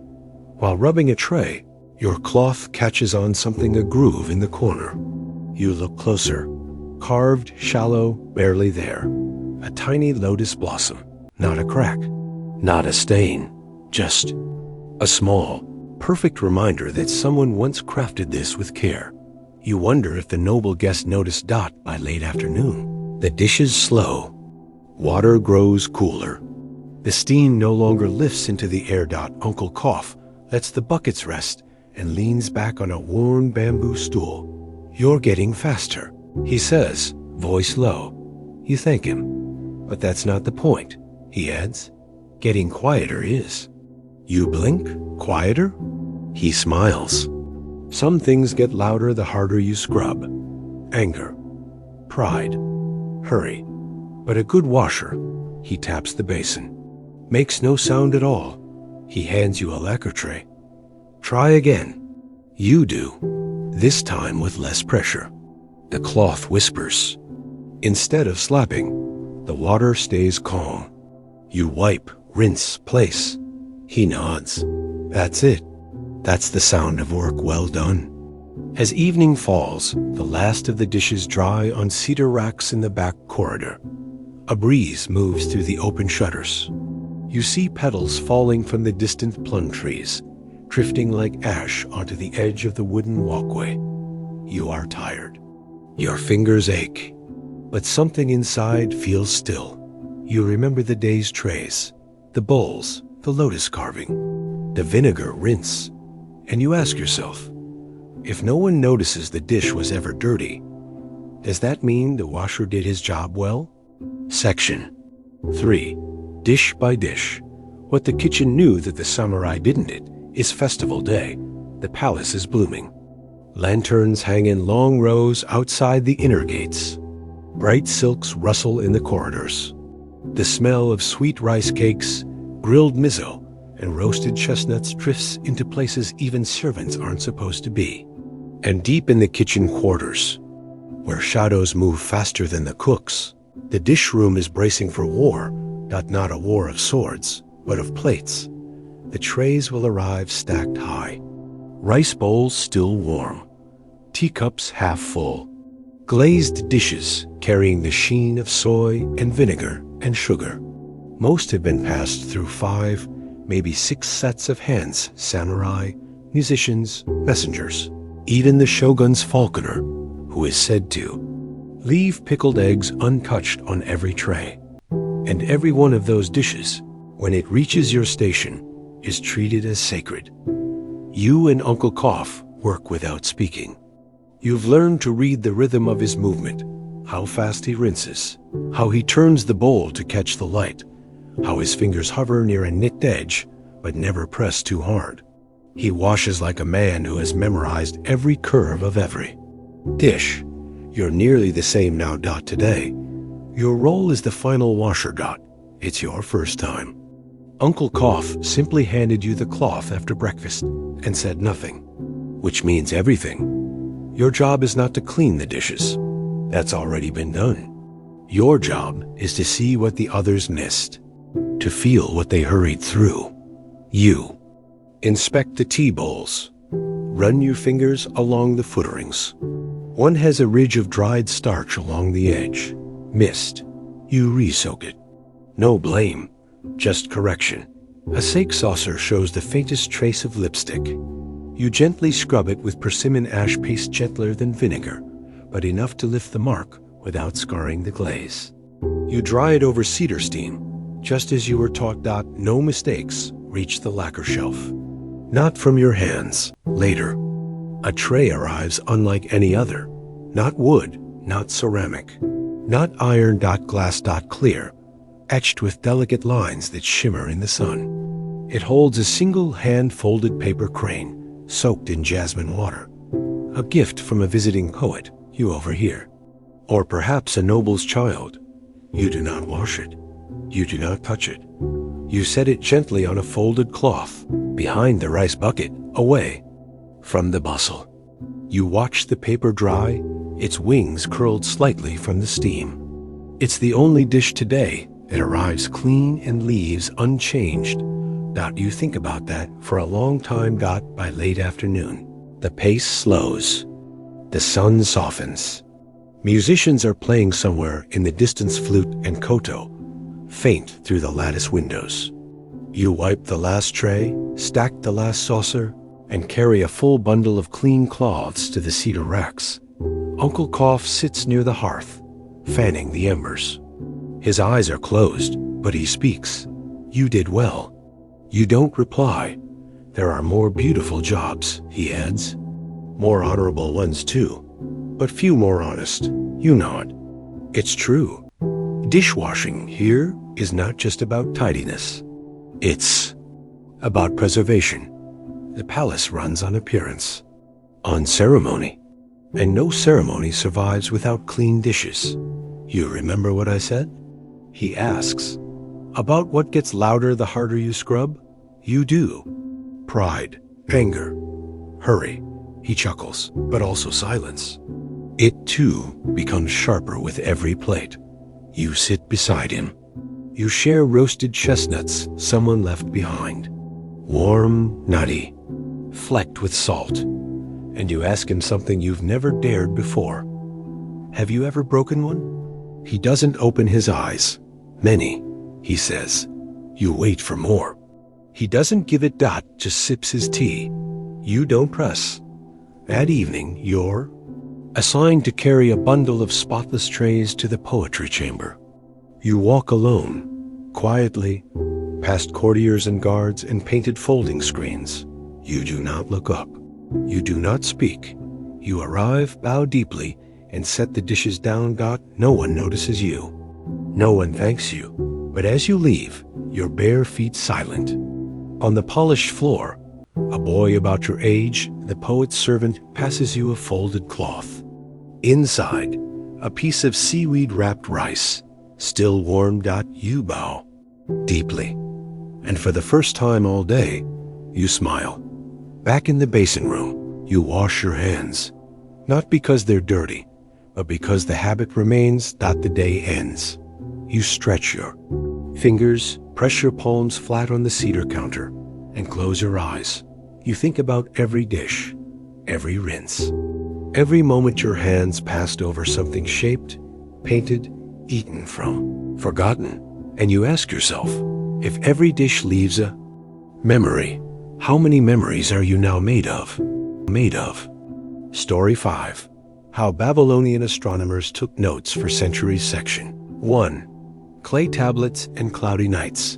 While rubbing a tray, your cloth catches on something, a groove in the corner. You look closer. Carved, shallow, barely there. A tiny lotus blossom, not a crack, not a stain, just a small, perfect reminder that someone once crafted this with care. You wonder if the noble guest noticed. By late afternoon, the dish is slow. Water grows cooler. The steam no longer lifts into the air. Uncle Cough lets the buckets rest and leans back on a worn bamboo stool. You're getting faster, he says, voice low. You thank him. But that's not the point, he adds. Getting quieter is. You blink, quieter? He smiles. Some things get louder the harder you scrub. Anger, pride, hurry. But a good washer, he taps the basin, makes no sound at all. He hands you a lacquer tray. Try again. You do, this time with less pressure. The cloth whispers. Instead of slapping, the water stays calm. You wipe, rinse, place. He nods. That's it. That's the sound of work well done. As evening falls, the last of the dishes dry on cedar racks in the back corridor. A breeze moves through the open shutters. You see petals falling from the distant plum trees, drifting like ash onto the edge of the wooden walkway. You are tired. Your fingers ache, but something inside feels still. You remember the day's trays, the bowls, the lotus carving, the vinegar rinse, and you ask yourself, if no one notices the dish was ever dirty, does that mean the washer did his job well? Section 3. Dish by dish. What the kitchen knew that the samurai didn't it is festival day. The palace is blooming. Lanterns hang in long rows outside the inner gates. Bright silks rustle in the corridors. The smell of sweet rice cakes, grilled miso, and roasted chestnuts drifts into places even servants aren't supposed to be. And deep in the kitchen quarters, where shadows move faster than the cooks, the dish room is bracing for war, not a war of swords, but of plates. The trays will arrive stacked high, rice bowls still warm, teacups half full, glazed dishes carrying the sheen of soy and vinegar and sugar. Most have been passed through 5, maybe 6 sets of hands, samurai, musicians, messengers, even the shogun's falconer, who is said to leave pickled eggs untouched on every tray. And every one of those dishes, when it reaches your station, is treated as sacred. You and Uncle Cough work without speaking. You've learned to read the rhythm of his movement, how fast he rinses, how he turns the bowl to catch the light, how his fingers hover near a nicked edge, but never press too hard. He washes like a man who has memorized every curve of every dish. You're nearly the same now, today. Your role is the final washer, It's your first time. Uncle Cough simply handed you the cloth after breakfast and said nothing, which means everything. Your job is not to clean the dishes. That's already been done. Your job is to see what the others missed, to feel what they hurried through. You inspect the tea bowls. Run your fingers along the footerings. One has a ridge of dried starch along the edge. Missed. You re-soak it. No blame, just correction. A sake saucer shows the faintest trace of lipstick. You gently scrub it with persimmon ash paste, gentler than vinegar, but enough to lift the mark without scarring the glaze. You dry it over cedar steam, just as you were taught. No mistakes reach the lacquer shelf. Not from your hands. Later, a tray arrives unlike any other. Not wood, not ceramic, not iron. Glass. Clear, etched with delicate lines that shimmer in the sun. It holds a single hand-folded paper crane, soaked in jasmine water. A gift from a visiting poet you overhear. Or perhaps a noble's child. You do not wash it. You do not touch it. You set it gently on a folded cloth, behind the rice bucket, away from the bustle. You watch the paper dry, its wings curled slightly from the steam. It's the only dish today that arrives clean and leaves unchanged. You think about that for a long time. By late afternoon, the pace slows. The sun softens. Musicians are playing somewhere in the distance, flute and koto, faint through the lattice windows. You wipe the last tray, stack the last saucer, and carry a full bundle of clean cloths to the cedar racks. Uncle Cough sits near the hearth, fanning the embers. His eyes are closed, but he speaks. You did well. You don't reply. There are more beautiful jobs, he adds. More honorable ones too, but few more honest. You nod. It's true. Dishwashing here is not just about tidiness. It's about preservation. The palace runs on appearance, on ceremony, and no ceremony survives without clean dishes. You remember what I said? He asks. About what gets louder the harder you scrub? You do. Pride, anger, hurry. He chuckles, but also silence. It too becomes sharper with every plate. You sit beside him. You share roasted chestnuts someone left behind. Warm, nutty, flecked with salt. And you ask him something you've never dared before. Have you ever broken one? He doesn't open his eyes. Many, he says. You wait for more. He doesn't give it. Just sips his tea. You don't press. That evening, you're assigned to carry a bundle of spotless trays to the poetry chamber. You walk alone, quietly, past courtiers and guards and painted folding screens. You do not look up. You do not speak. You arrive, bow deeply, and set the dishes down. No one notices you. No one thanks you. But as you leave, your bare feet silent. On the polished floor, a boy about your age, the poet's servant, passes you a folded cloth. Inside, a piece of seaweed-wrapped rice, still warm. You bow deeply. And for the first time all day, you smile. Back in the basin room, you wash your hands. Not because they're dirty, but because the habit remains that the day ends. You stretch your fingers, press your palms flat on the cedar counter, and close your eyes. You think about every dish, every rinse, every moment your hands passed over something shaped, painted, eaten from, forgotten. And you ask yourself, if every dish leaves a memory, how many memories are you now made of? Story 5. How Babylonian astronomers took notes for centuries. Section 1. Clay tablets and cloudy nights.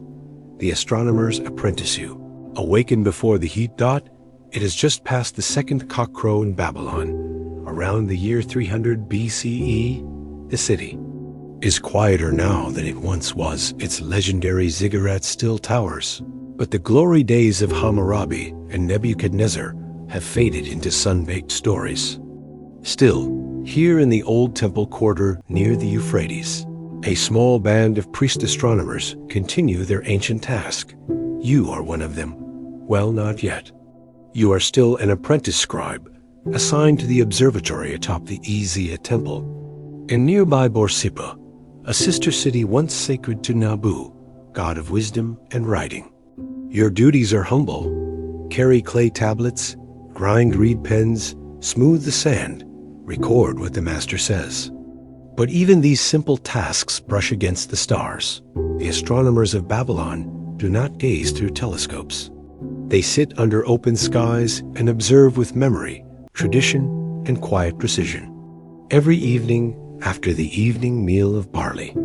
The astronomers apprentice you. Awaken before the heat dot. It is just past the second cockcrow in Babylon. Around the year 300 BCE, the city is quieter now than it once was. Its legendary ziggurat still towers. But the glory days of Hammurabi and Nebuchadnezzar have faded into sun-baked stories. Still, here in the old temple quarter near the Euphrates, a small band of priest astronomers continue their ancient task. You are one of them. Well, not yet. You are still an apprentice scribe, assigned to the observatory atop the Izia temple. In nearby Borsippa, a sister city once sacred to Nabu, god of wisdom and writing. Your duties are humble. Carry clay tablets, grind reed pens, smooth the sand, record what the master says. But even these simple tasks brush against the stars. The astronomers of Babylon do not gaze through telescopes. They sit under open skies and observe with memory, tradition, and quiet precision. Every evening, after the evening meal of barley,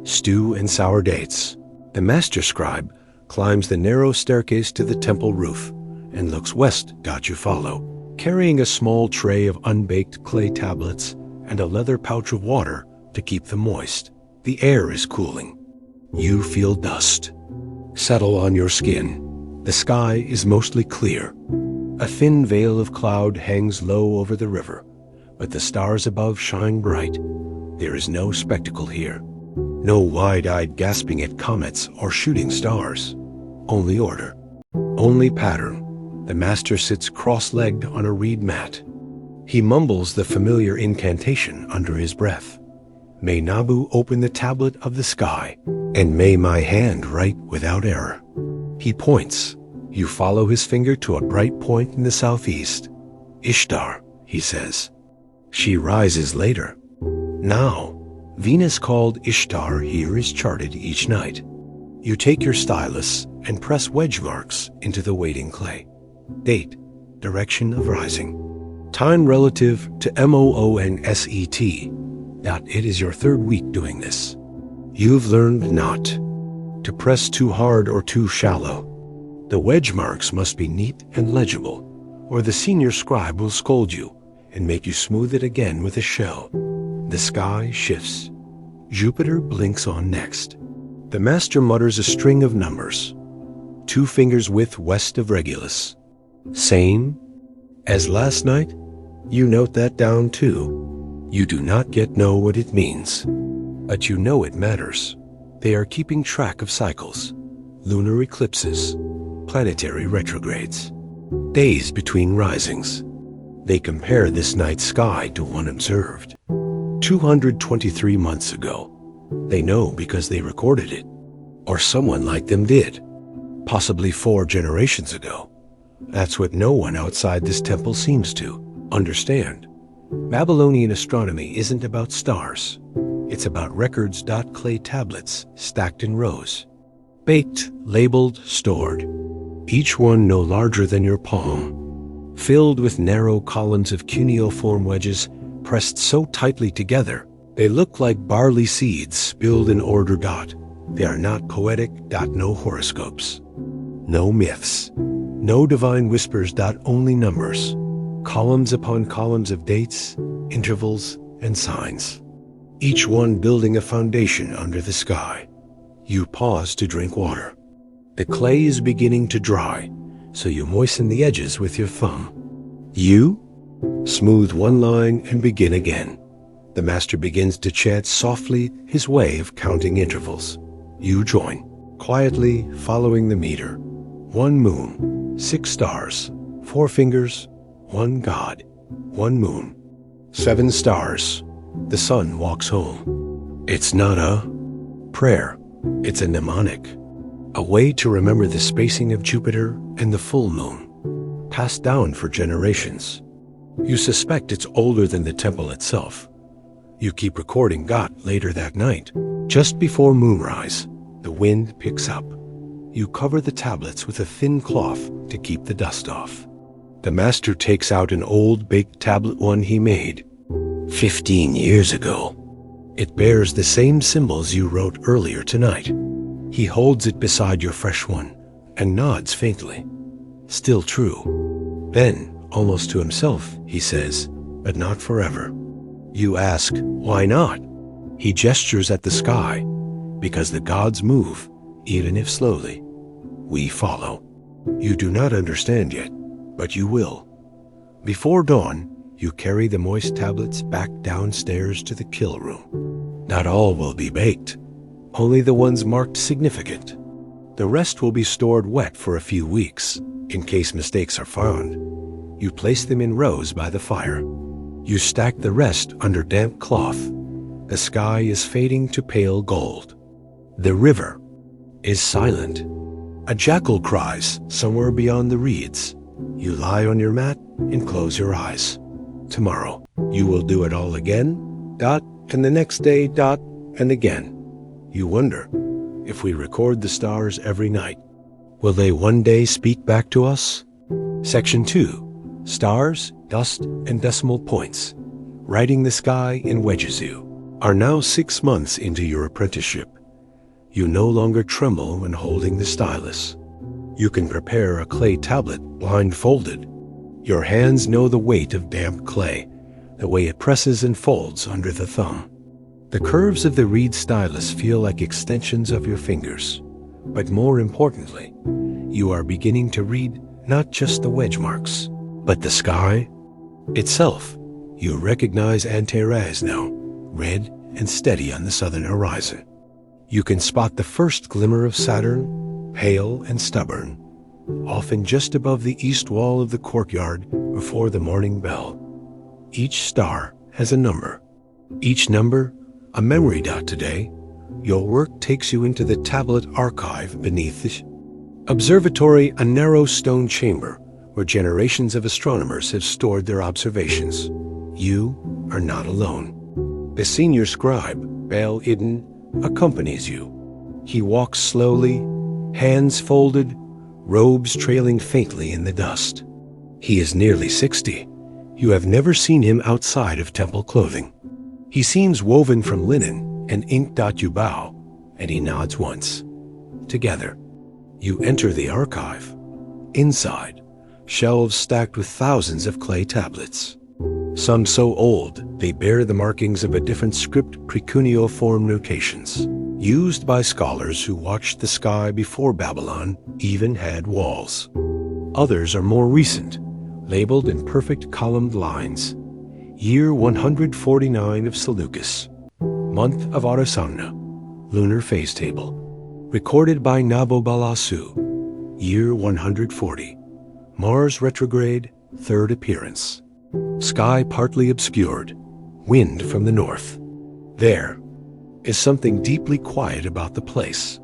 stew, and sour dates, the master scribe climbs the narrow staircase to the temple roof and looks west. You follow, carrying a small tray of unbaked clay tablets and a leather pouch of water to keep them moist. The air is cooling. You feel dust settle on your skin. The sky is mostly clear. A thin veil of cloud hangs low over the river, but the stars above shine bright. There is no spectacle here. No wide-eyed gasping at comets or shooting stars. Only order. Only pattern. The master sits cross-legged on a reed mat. He mumbles the familiar incantation under his breath. May Nabu open the tablet of the sky, and may my hand write without error. He points. You follow his finger to a bright point in the southeast. Ishtar, he says. She rises later. Now, Venus called Ishtar here is charted each night. You take your stylus and press wedge marks into the waiting clay. Date, direction of rising. Time relative to MOONSET. It is your third week doing this. You've learned not to press too hard or too shallow. The wedge marks must be neat and legible, or the senior scribe will scold you and make you smooth it again with a shell. The sky shifts. Jupiter blinks on next. The master mutters a string of numbers. 2 fingers width west of Regulus. Same as last night? You note that down too. You do not yet know what it means, but you know it matters. They are keeping track of cycles, lunar eclipses, planetary retrogrades, days between risings. They compare this night's sky to one observed 223 months ago. They know because they recorded it, or someone like them did, possibly 4 generations ago. That's what no one outside this temple seems to understand. Babylonian astronomy isn't about stars. It's about records. Clay tablets stacked in rows, baked, labeled, stored, each one no larger than your palm, filled with narrow columns of cuneiform wedges pressed so tightly together they look like barley seeds spilled in order. They are not poetic. No horoscopes, no myths, no divine whispers. Only numbers, columns upon columns of dates, intervals, and signs, each one building a foundation under the sky. You pause to drink water. The clay is beginning to dry, so you moisten the edges with your thumb. You smooth one line and begin again. The master begins to chant softly his way of counting intervals. You join. quietly following the meter. 1 moon, 6 stars, 4 fingers, 1 god, 1 moon, 7 stars. The sun walks home. It's not a prayer, it's a mnemonic, a way to remember the spacing of Jupiter and the full moon, passed down for generations. You suspect it's older than the temple itself. You keep recording God later that night. Just before moonrise, the wind picks up. You cover the tablets with a thin cloth to keep the dust off. The master takes out an old big tablet one he made 15 years ago. It bears the same symbols you wrote earlier tonight. He holds it beside your fresh one and nods faintly. Still true. Then, almost to himself, he says, but not forever. You ask, why not? He gestures at the sky, because the gods move, even if slowly. We follow. You do not understand yet, but you will. Before dawn, you carry the moist tablets back downstairs to the kill room. Not all will be baked, only the ones marked significant. The rest will be stored wet for a few weeks, in case mistakes are found. You place them in rows by the fire. You stack the rest under damp cloth. The sky is fading to pale gold. The river is silent. A jackal cries somewhere beyond the reeds. You lie on your mat and close your eyes. Tomorrow, you will do it all again, and the next day, and again. You wonder, if we record the stars every night, will they one day speak back to us? Section 2. Stars, dust, and decimal points. Writing the sky in wedges you are now 6 months into your apprenticeship. You no longer tremble when holding the stylus. You can prepare a clay tablet blindfolded. Your hands know the weight of damp clay, the way it presses and folds under the thumb. The curves of the reed stylus feel like extensions of your fingers. But more importantly, you are beginning to read not just the wedge marks, but the sky itself. You recognize Antares now, red and steady on the southern horizon. You can spot the first glimmer of Saturn, pale and stubborn, often just above the east wall of the courtyard before the morning bell. Each star has a number. Each number, a memory dot today. Your work takes you into the tablet archive beneath the observatory, a narrow stone chamber where generations of astronomers have stored their observations. You are not alone. The senior scribe, Bel Idden, accompanies you. He walks slowly, hands folded, robes trailing faintly in the dust. He is nearly 60. You have never seen him outside of temple clothing. He seems woven from linen and ink. You bow, and he nods once. Together, you enter the archive. Inside, shelves stacked with thousands of clay tablets. Some so old they bear the markings of a different script, precuneiform notations, used by scholars who watched the sky before Babylon even had walls. Others are more recent, labeled in perfect columned lines. Year 149 of Seleucus, month of Autosomna, lunar phase table. Recorded by Nabobalasu, year 140. Mars retrograde, third appearance. Sky partly obscured, wind from the north. There is something deeply quiet about the place,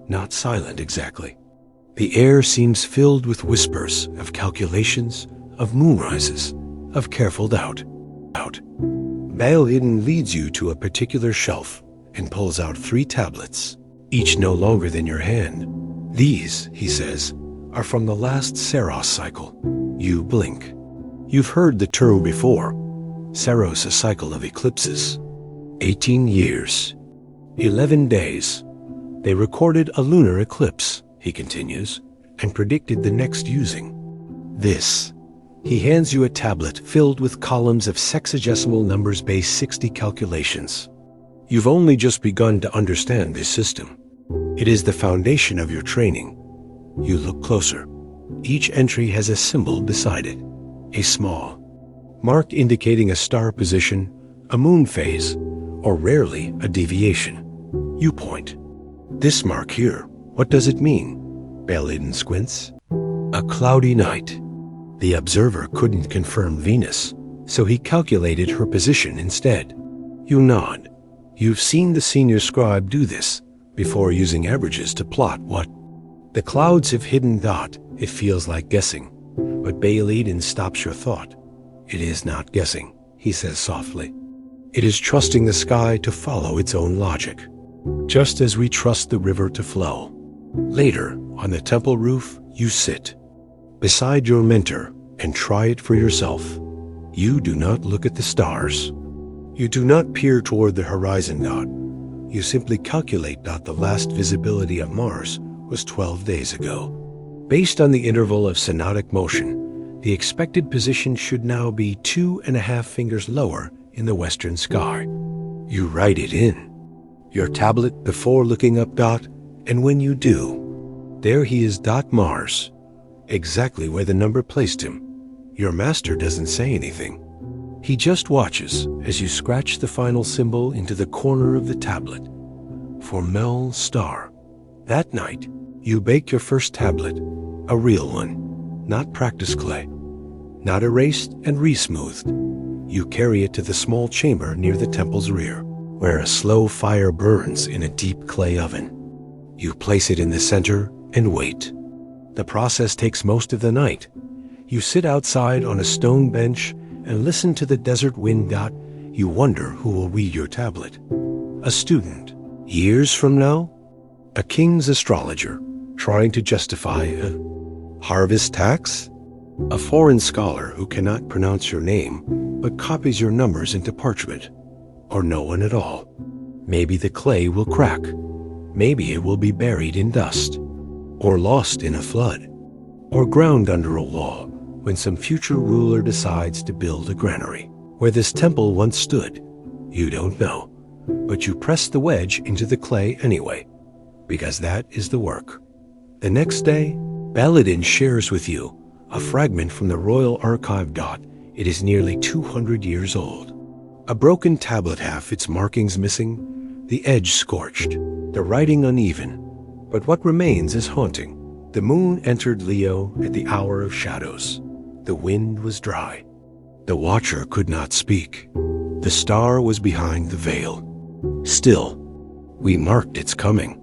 not silent exactly. The air seems filled with whispers of calculations, of moonrises, of careful doubt. Bel Idden leads you to a particular shelf and pulls out 3 tablets, each no longer than your hand. These, he says, are from the last Saros cycle. You blink. You've heard the term before. Saros, a cycle of eclipses. 18 years. 11 days. They recorded a lunar eclipse, he continues, and predicted the next using. This. He hands you a tablet filled with columns of sexagesimal numbers base 60 calculations. You've only just begun to understand this system. It is the foundation of your training. You look closer. Each entry has a symbol beside it, a small mark indicating a star position, a moon phase, or rarely a deviation. You point. This mark here, What does it mean? Bailiden squints. A cloudy night. The observer couldn't confirm Venus, so he calculated her position instead. You nod. You've seen the senior scribe do this before using averages to plot what? The clouds have hidden that. It feels like guessing. But Bailiden stops your thought. It is not guessing, he says softly. It is trusting the sky to follow its own logic, just as we trust the river to flow. Later, on the temple roof, you sit beside your mentor and try it for yourself. You do not look at the stars. You do not peer toward the horizon dot. You simply calculate that the last visibility of Mars was 12 days ago. Based on the interval of synodic motion, the expected position should now be 2.5 fingers lower in the western sky. You write it in your tablet before looking up dot, and when you do, there he is dot Mars, exactly where the number placed him. Your master doesn't say anything. He just watches as you scratch the final symbol into the corner of the tablet for Mel Star. That night, you bake your first tablet, a real one, not practice clay, not erased and re-smoothed. You carry it to the small chamber near the temple's rear, where a slow fire burns in a deep clay oven. You place it in the center and wait. The process takes most of the night. You sit outside on a stone bench and listen to the desert wind dot. You wonder who will read your tablet. A student, years from now? A king's astrologer, trying to justify a harvest tax? A foreign scholar who cannot pronounce your name, but copies your numbers into parchment? Or no one at all? Maybe the clay will crack. Maybe it will be buried in dust, or lost in a flood, or ground under a wall when some future ruler decides to build a granary where this temple once stood. You don't know, but you press the wedge into the clay anyway, because that is the work. The next day, Bailiden shares with you a fragment from the Royal Archive dot. It is nearly 200 years old. A broken tablet half, its markings missing, the edge scorched, the writing uneven. But what remains is haunting. The moon entered Leo at the hour of shadows. The wind was dry. The watcher could not speak. The star was behind the veil. Still, we marked its coming.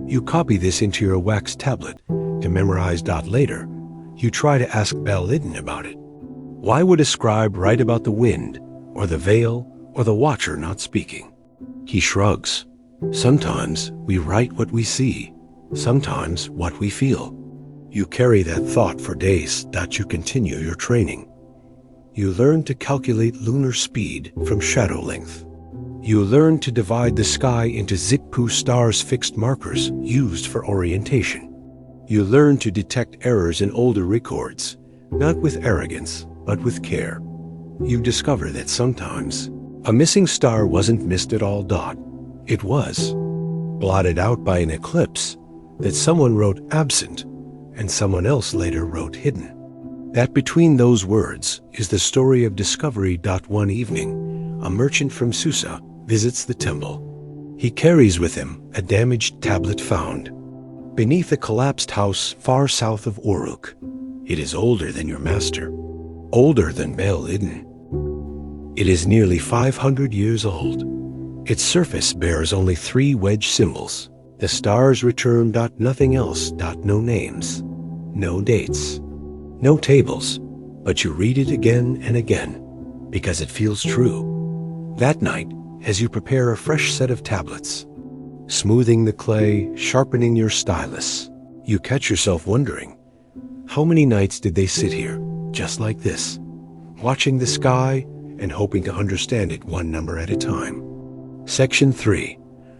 You copy this into your wax tablet to memorize dot later. You try to ask Bailiden about it. Why would a scribe write about the wind, or the veil, or the watcher not speaking? He shrugs. Sometimes we write what we see, sometimes what we feel. You carry that thought for days that you continue your training. You learn to calculate lunar speed from shadow length. You learn to divide the sky into Zikpu stars, fixed markers used for orientation. You learn to detect errors in older records, not with arrogance, but with care. You discover that sometimes a missing star wasn't missed at all dot. It was blotted out by an eclipse that someone wrote absent and someone else later wrote hidden. That between those words is the story of discovery. One evening, a merchant from Susa visits the temple. He carries with him a damaged tablet found beneath a collapsed house far south of Uruk. It is older than your master, older than Bailiden. It is nearly 500 years old. Its surface bears only 3 wedge symbols. The stars return. Nothing else. No names, no dates, no tables. But you read it again and again because it feels true. That night, as you prepare a fresh set of tablets, smoothing the clay, sharpening your stylus, you catch yourself wondering, how many nights did they sit here, just like this, watching the sky and hoping to understand it one number at a time? Section 3.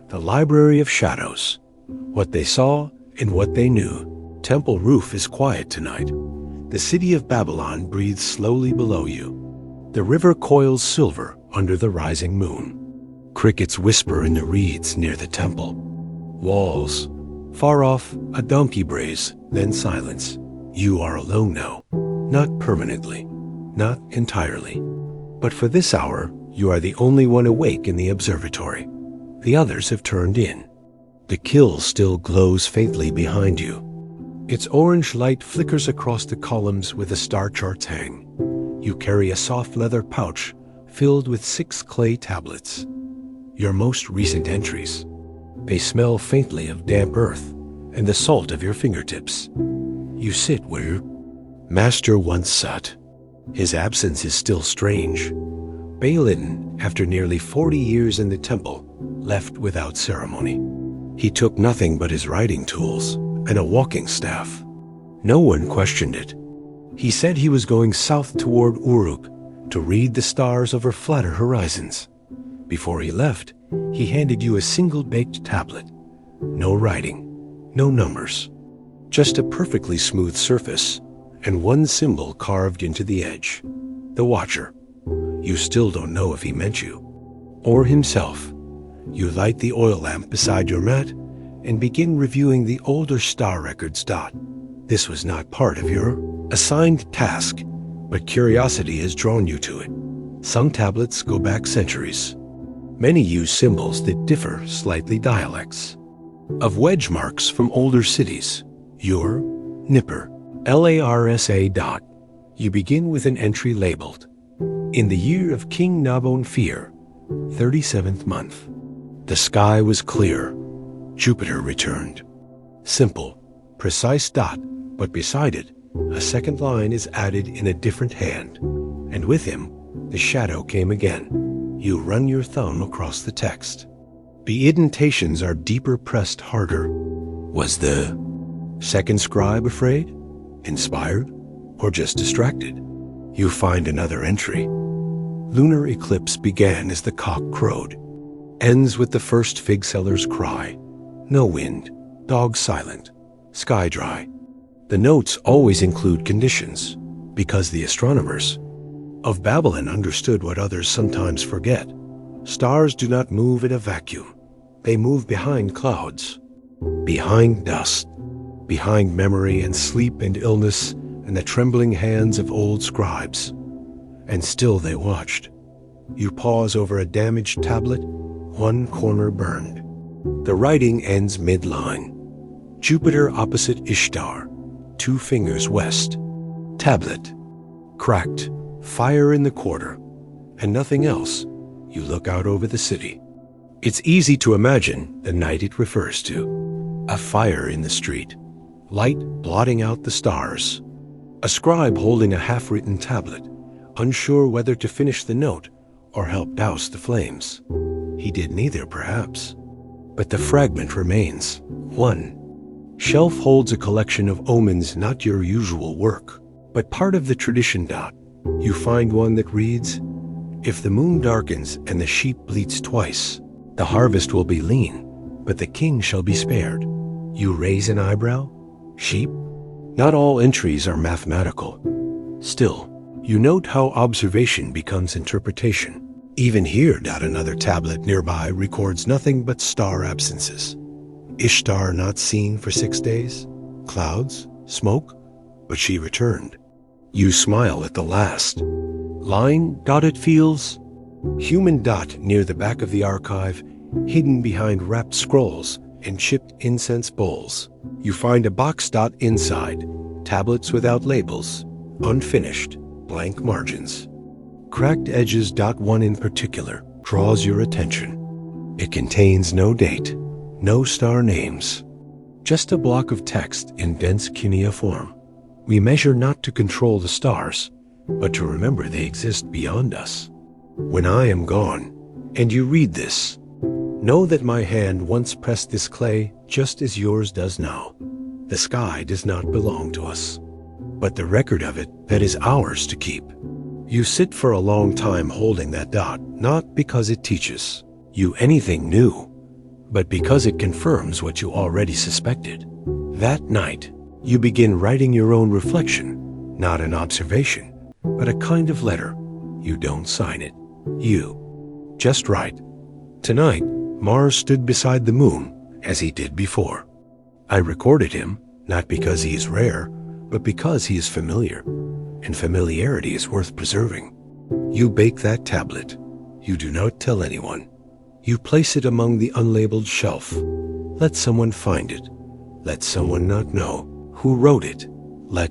The Library of Shadows. What they saw and what they knew. Temple roof is quiet tonight. The city of Babylon breathes slowly below you. The river coils silver under the rising moon. Crickets whisper in the reeds near the temple. Walls. Far off, a donkey brays, then silence. You are alone now. Not permanently, not entirely. But for this hour, you are the only one awake in the observatory. The others have turned in. The kill still glows faintly behind you. Its orange light flickers across the columns where the star charts hang. You carry a soft leather pouch filled with 6 clay tablets. Your most recent entries. They smell faintly of damp earth and the salt of your fingertips. You sit where your master once sat. His absence is still strange. Balin, after nearly 40 years in the temple, left without ceremony. He took nothing but his writing tools and a walking staff. No one questioned it. He said he was going south toward Uruk to read the stars over flatter horizons. Before he left, he handed you a single-baked tablet. No writing, no numbers, just a perfectly smooth surface and one symbol carved into the edge. The Watcher. You still don't know if he meant you or himself. You light the oil lamp beside your mat and begin reviewing the older star records. This was not part of your assigned task, but curiosity has drawn you to it. Some tablets go back centuries. Many use symbols that differ slightly dialects. Of wedge marks from older cities, your Nipper, Larsa. You begin with an entry labeled, "In the year of King Nabon Fear, 37th month." The sky was clear. Jupiter returned. Simple, precise dot, but beside it, a second line is added in a different hand, and with him, the shadow came again. You run your thumb across the text. The indentations are deeper, pressed harder. Was the second scribe afraid, inspired, or just distracted? You find another entry. Lunar eclipse began as the cock crowed. Ends with the first fig seller's cry. No wind, dog silent, sky dry. The notes always include conditions, because the astronomers of Babylon understood what others sometimes forget. Stars do not move in a vacuum. They move behind clouds, behind dust, behind memory and sleep and illness and the trembling hands of old scribes. And still they watched. You pause over a damaged tablet, one corner burned. The writing ends mid-line. Jupiter opposite Ishtar, 2 fingers west. Tablet, cracked, fire in the quarter, and nothing else. You look out over the city. It's easy to imagine the night it refers to. A fire in the street, light blotting out the stars. A scribe holding a half-written tablet, unsure whether to finish the note or help douse the flames. He did neither, perhaps. But the fragment remains. 1. Shelf holds a collection of omens, not your usual work, but part of the tradition. You find one that reads, "If the moon darkens and the sheep bleats twice, the harvest will be lean, but the king shall be spared." You raise an eyebrow? Sheep? Not all entries are mathematical. Still, you note how observation becomes interpretation. Even here, another tablet nearby records nothing but star absences. Ishtar not seen for 6 days? Clouds? Smoke? But she returned. You smile at the last. Line, it feels. Human near the back of the archive, hidden behind wrapped scrolls and chipped incense bowls. You find a box. Inside, tablets without labels, unfinished, blank margins. Cracked edges. One in particular draws your attention. It contains no date, no star names, just a block of text in dense cuneiform. We measure not to control the stars, but to remember they exist beyond us. When I am gone, and you read this, know that my hand once pressed this clay just as yours does now. The sky does not belong to us, but the record of it that is ours to keep. You sit for a long time holding that not because it teaches you anything new, but because it confirms what you already suspected. That night, you begin writing your own reflection, not an observation, but a kind of letter. You don't sign it. You just write. Tonight, Mars stood beside the moon, as he did before. I recorded him, not because he is rare, but because he is familiar, and familiarity is worth preserving. You bake that tablet. You do not tell anyone. You place it among the unlabeled shelf. Let someone find it. Let someone not know who wrote it. Let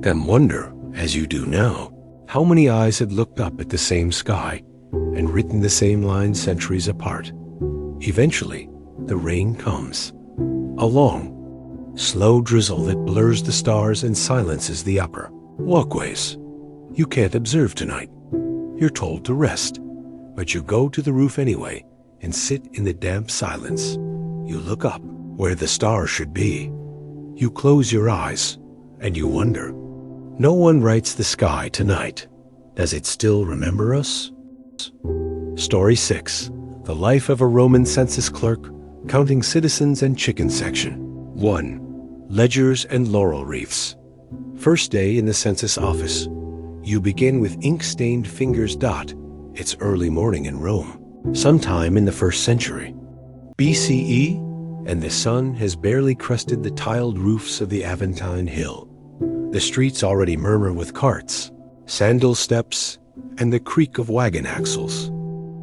them wonder, as you do now, how many eyes had looked up at the same sky and written the same lines centuries apart. Eventually, the rain comes. A long, slow drizzle that blurs the stars and silences the upper walkways. You can't observe tonight. You're told to rest, but you go to the roof anyway and sit in the damp silence. You look up where the stars should be. You close your eyes and you wonder. No one writes the sky tonight. Does it still remember us? Story 6. The Life of a Roman Census Clerk, Counting Citizens and Chicken Section. 1. Ledgers and laurel wreaths. First day in the census office. You begin with ink-stained fingers. It's early morning in Rome, sometime in the 1st century BCE, and the sun has barely crested the tiled roofs of the Aventine Hill. The streets already murmur with carts, sandal steps, and the creak of wagon axles.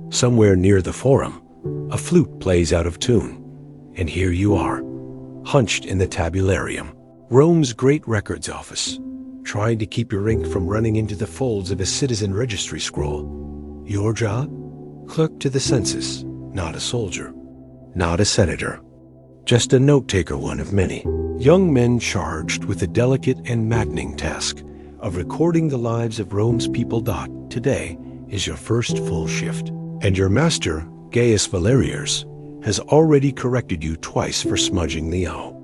Somewhere near the Forum, a flute plays out of tune, and here you are, hunched in the tabularium, Rome's great records office, trying to keep your ink from running into the folds of a citizen registry scroll. Your job? Clerk to the census, not a soldier, not a senator, just a note-taker, one of many. Young men charged with the delicate and maddening task of recording the lives of Rome's people. Today is your first full shift, and your master, Gaius Valerius, has already corrected you twice for smudging the O.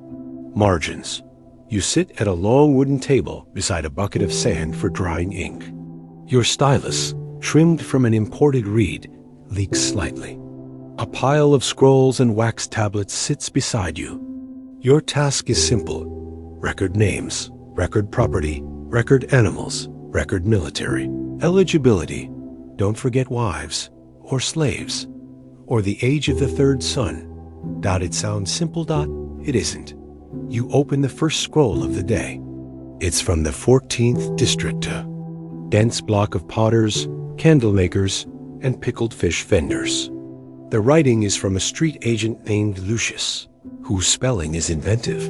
Margins. You sit at a long wooden table beside a bucket of sand for drying ink. Your stylus, trimmed from an imported reed, leaks slightly. A pile of scrolls and wax tablets sits beside you. Your task is simple. Record names, record property, record animals, record military. Eligibility. Don't forget wives, or slaves, or the age of the 3rd son. It sounds simple. It isn't. You open the first scroll of the day. It's from the 14th district. Dense block of potters, candle makers, and pickled fish vendors. The writing is from a street agent named Lucius, whose spelling is inventive.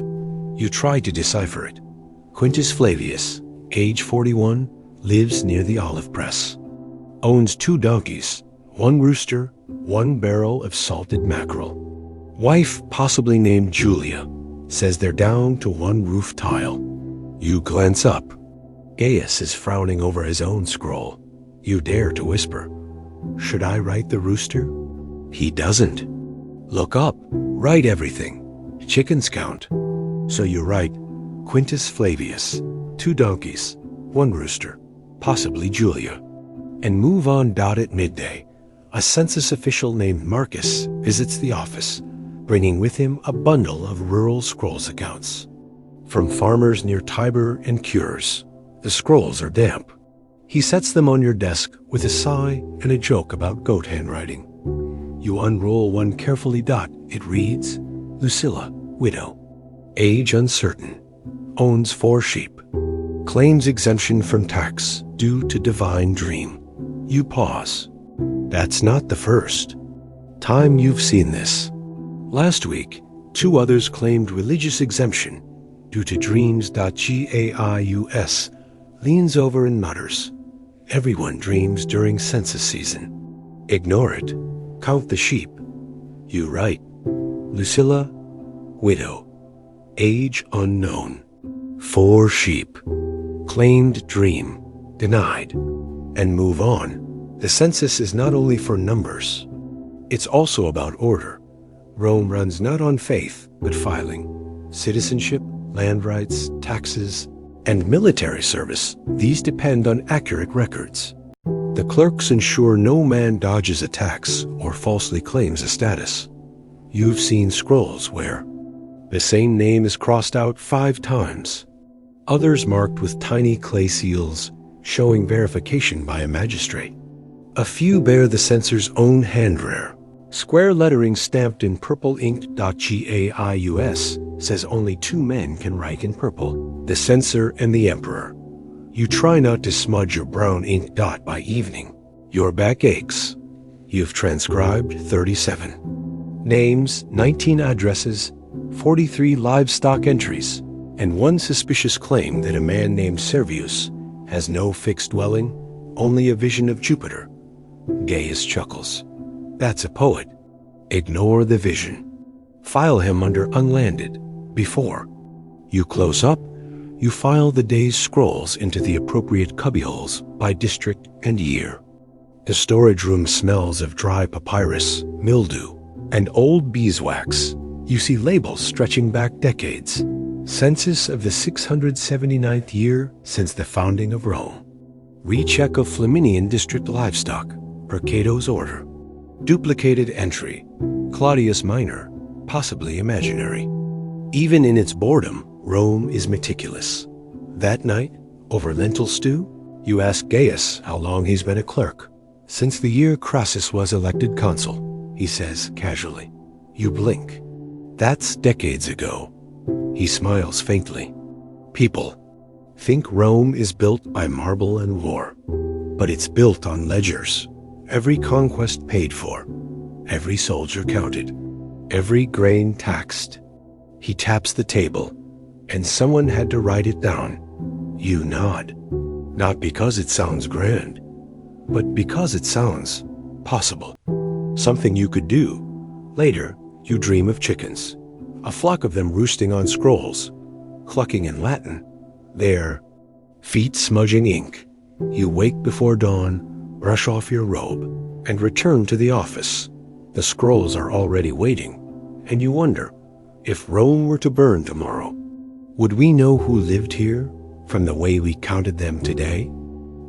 You try to decipher it. Quintus Flavius, age 41, lives near the olive press. Owns 2 donkeys, 1 rooster, 1 barrel of salted mackerel. Wife, possibly named Julia, says they're down to 1 roof tile. You glance up. Gaius is frowning over his own scroll. You dare to whisper, "Should I write the rooster?" He doesn't. Look up. Write everything. Chickens count. So you write Quintus Flavius, 2 donkeys, 1 rooster, possibly Julia, and move on. At midday, a census official named Marcus visits the office, bringing with him a bundle of rural scrolls accounts. From farmers near Tiber and Cures. The scrolls are damp. He sets them on your desk with a sigh and a joke about goat handwriting. You unroll one carefully. It reads, Lucilla, widow, age uncertain, owns 4 sheep, claims exemption from tax due to divine dream. You pause. That's not the first time you've seen this. Last week, 2 others claimed religious exemption due to dreams. Gaius leans over and mutters, "Everyone dreams during census season. Ignore it. Count the sheep." You write, Lucilla, widow, age unknown, 4 sheep, claimed dream, denied, and move on. The census is not only for numbers, it's also about order. Rome runs not on faith, but filing. Citizenship, land rights, taxes, and military service, these depend on accurate records. The clerks ensure no man dodges a tax or falsely claims a status. You've seen scrolls where the same name is crossed out 5 times, others marked with tiny clay seals showing verification by a magistrate. A few bear the censor's own handrail. Square lettering stamped in purple ink. Gaius says only 2 men can write in purple, the censor and the emperor. You try not to smudge your brown ink. By evening, your back aches. You've transcribed 37. Names, 19 addresses, 43 livestock entries, and one suspicious claim that a man named Servius has no fixed dwelling, only a vision of Jupiter. Gaius chuckles. That's a poet. Ignore the vision. File him under unlanded, before. You close up, you file the day's scrolls into the appropriate cubbyholes by district and year. The storage room smells of dry papyrus, mildew, and old beeswax. You see labels stretching back decades. Census of the 679th year since the founding of Rome. Recheck of Flaminian district livestock, per Cato's order. Duplicated entry, Claudius Minor, possibly imaginary. Even in its boredom, Rome is meticulous. That night, over lentil stew, you ask Gaius how long he's been a clerk. Since the year Crassus was elected consul, he says casually. You blink. That's decades ago. He smiles faintly. People think Rome is built by marble and war, but it's built on ledgers. Every conquest paid for, every soldier counted, every grain taxed. He taps the table, and someone had to write it down. You nod, not because it sounds grand, but because it sounds possible. Something you could do. Later, you dream of chickens, a flock of them roosting on scrolls, clucking in Latin, their feet smudging ink. You wake before dawn, brush off your robe, and return to the office. The scrolls are already waiting, and you wonder, if Rome were to burn tomorrow, would we know who lived here from the way we counted them today?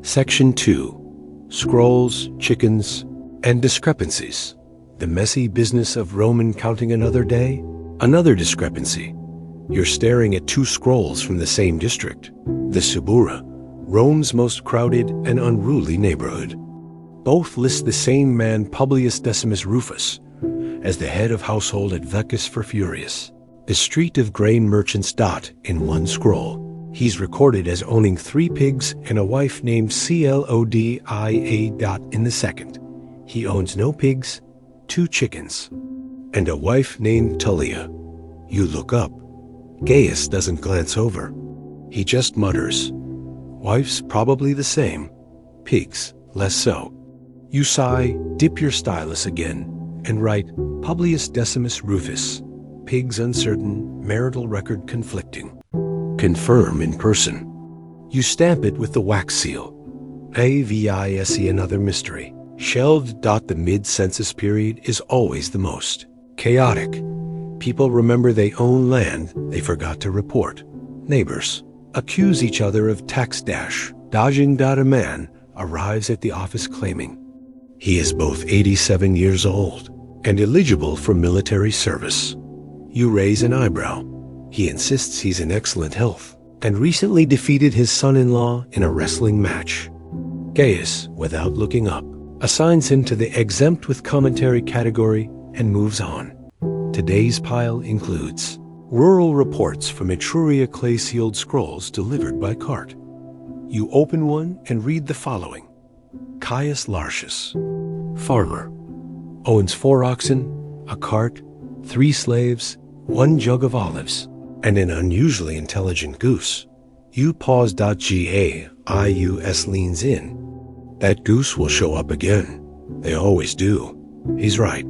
Section 2. Scrolls, chickens, and discrepancies. The messy business of Roman counting another day. Another discrepancy. You're staring at two scrolls from the same district, the Subura, Rome's most crowded and unruly neighborhood. Both list the same man Publius Decimus Rufus as the head of household at Vecus Furius, the street of grain merchants. In one scroll, he's recorded as owning 3 pigs and a wife named Clodia. In the second, he owns no pigs, 2 chickens, and a wife named Tullia. You look up. Gaius doesn't glance over. He just mutters, wife's probably the same, pigs less so. You sigh, dip your stylus again, and write Publius Decimus Rufus, pigs uncertain, marital record conflicting. Confirm in person. You stamp it with the wax seal. AVISE. Another mystery. Shelved. The mid-census period is always the most chaotic. People remember they own land they forgot to report. Neighbors accuse each other of tax dash, dodging. A man arrives at the office claiming he is both 87 years old and eligible for military service. You raise an eyebrow. He insists he's in excellent health and recently defeated his son-in-law in a wrestling match. Gaius, without looking up, assigns him to the exempt with commentary category and moves on. Today's pile includes rural reports from Etruria clay-sealed scrolls delivered by cart. You open one and read the following. Caius Lartius, farmer, owns 4 oxen, a cart, 3 slaves, 1 jug of olives, and an unusually intelligent goose. You pause. Gaius leans in. That goose will show up again. They always do. He's right.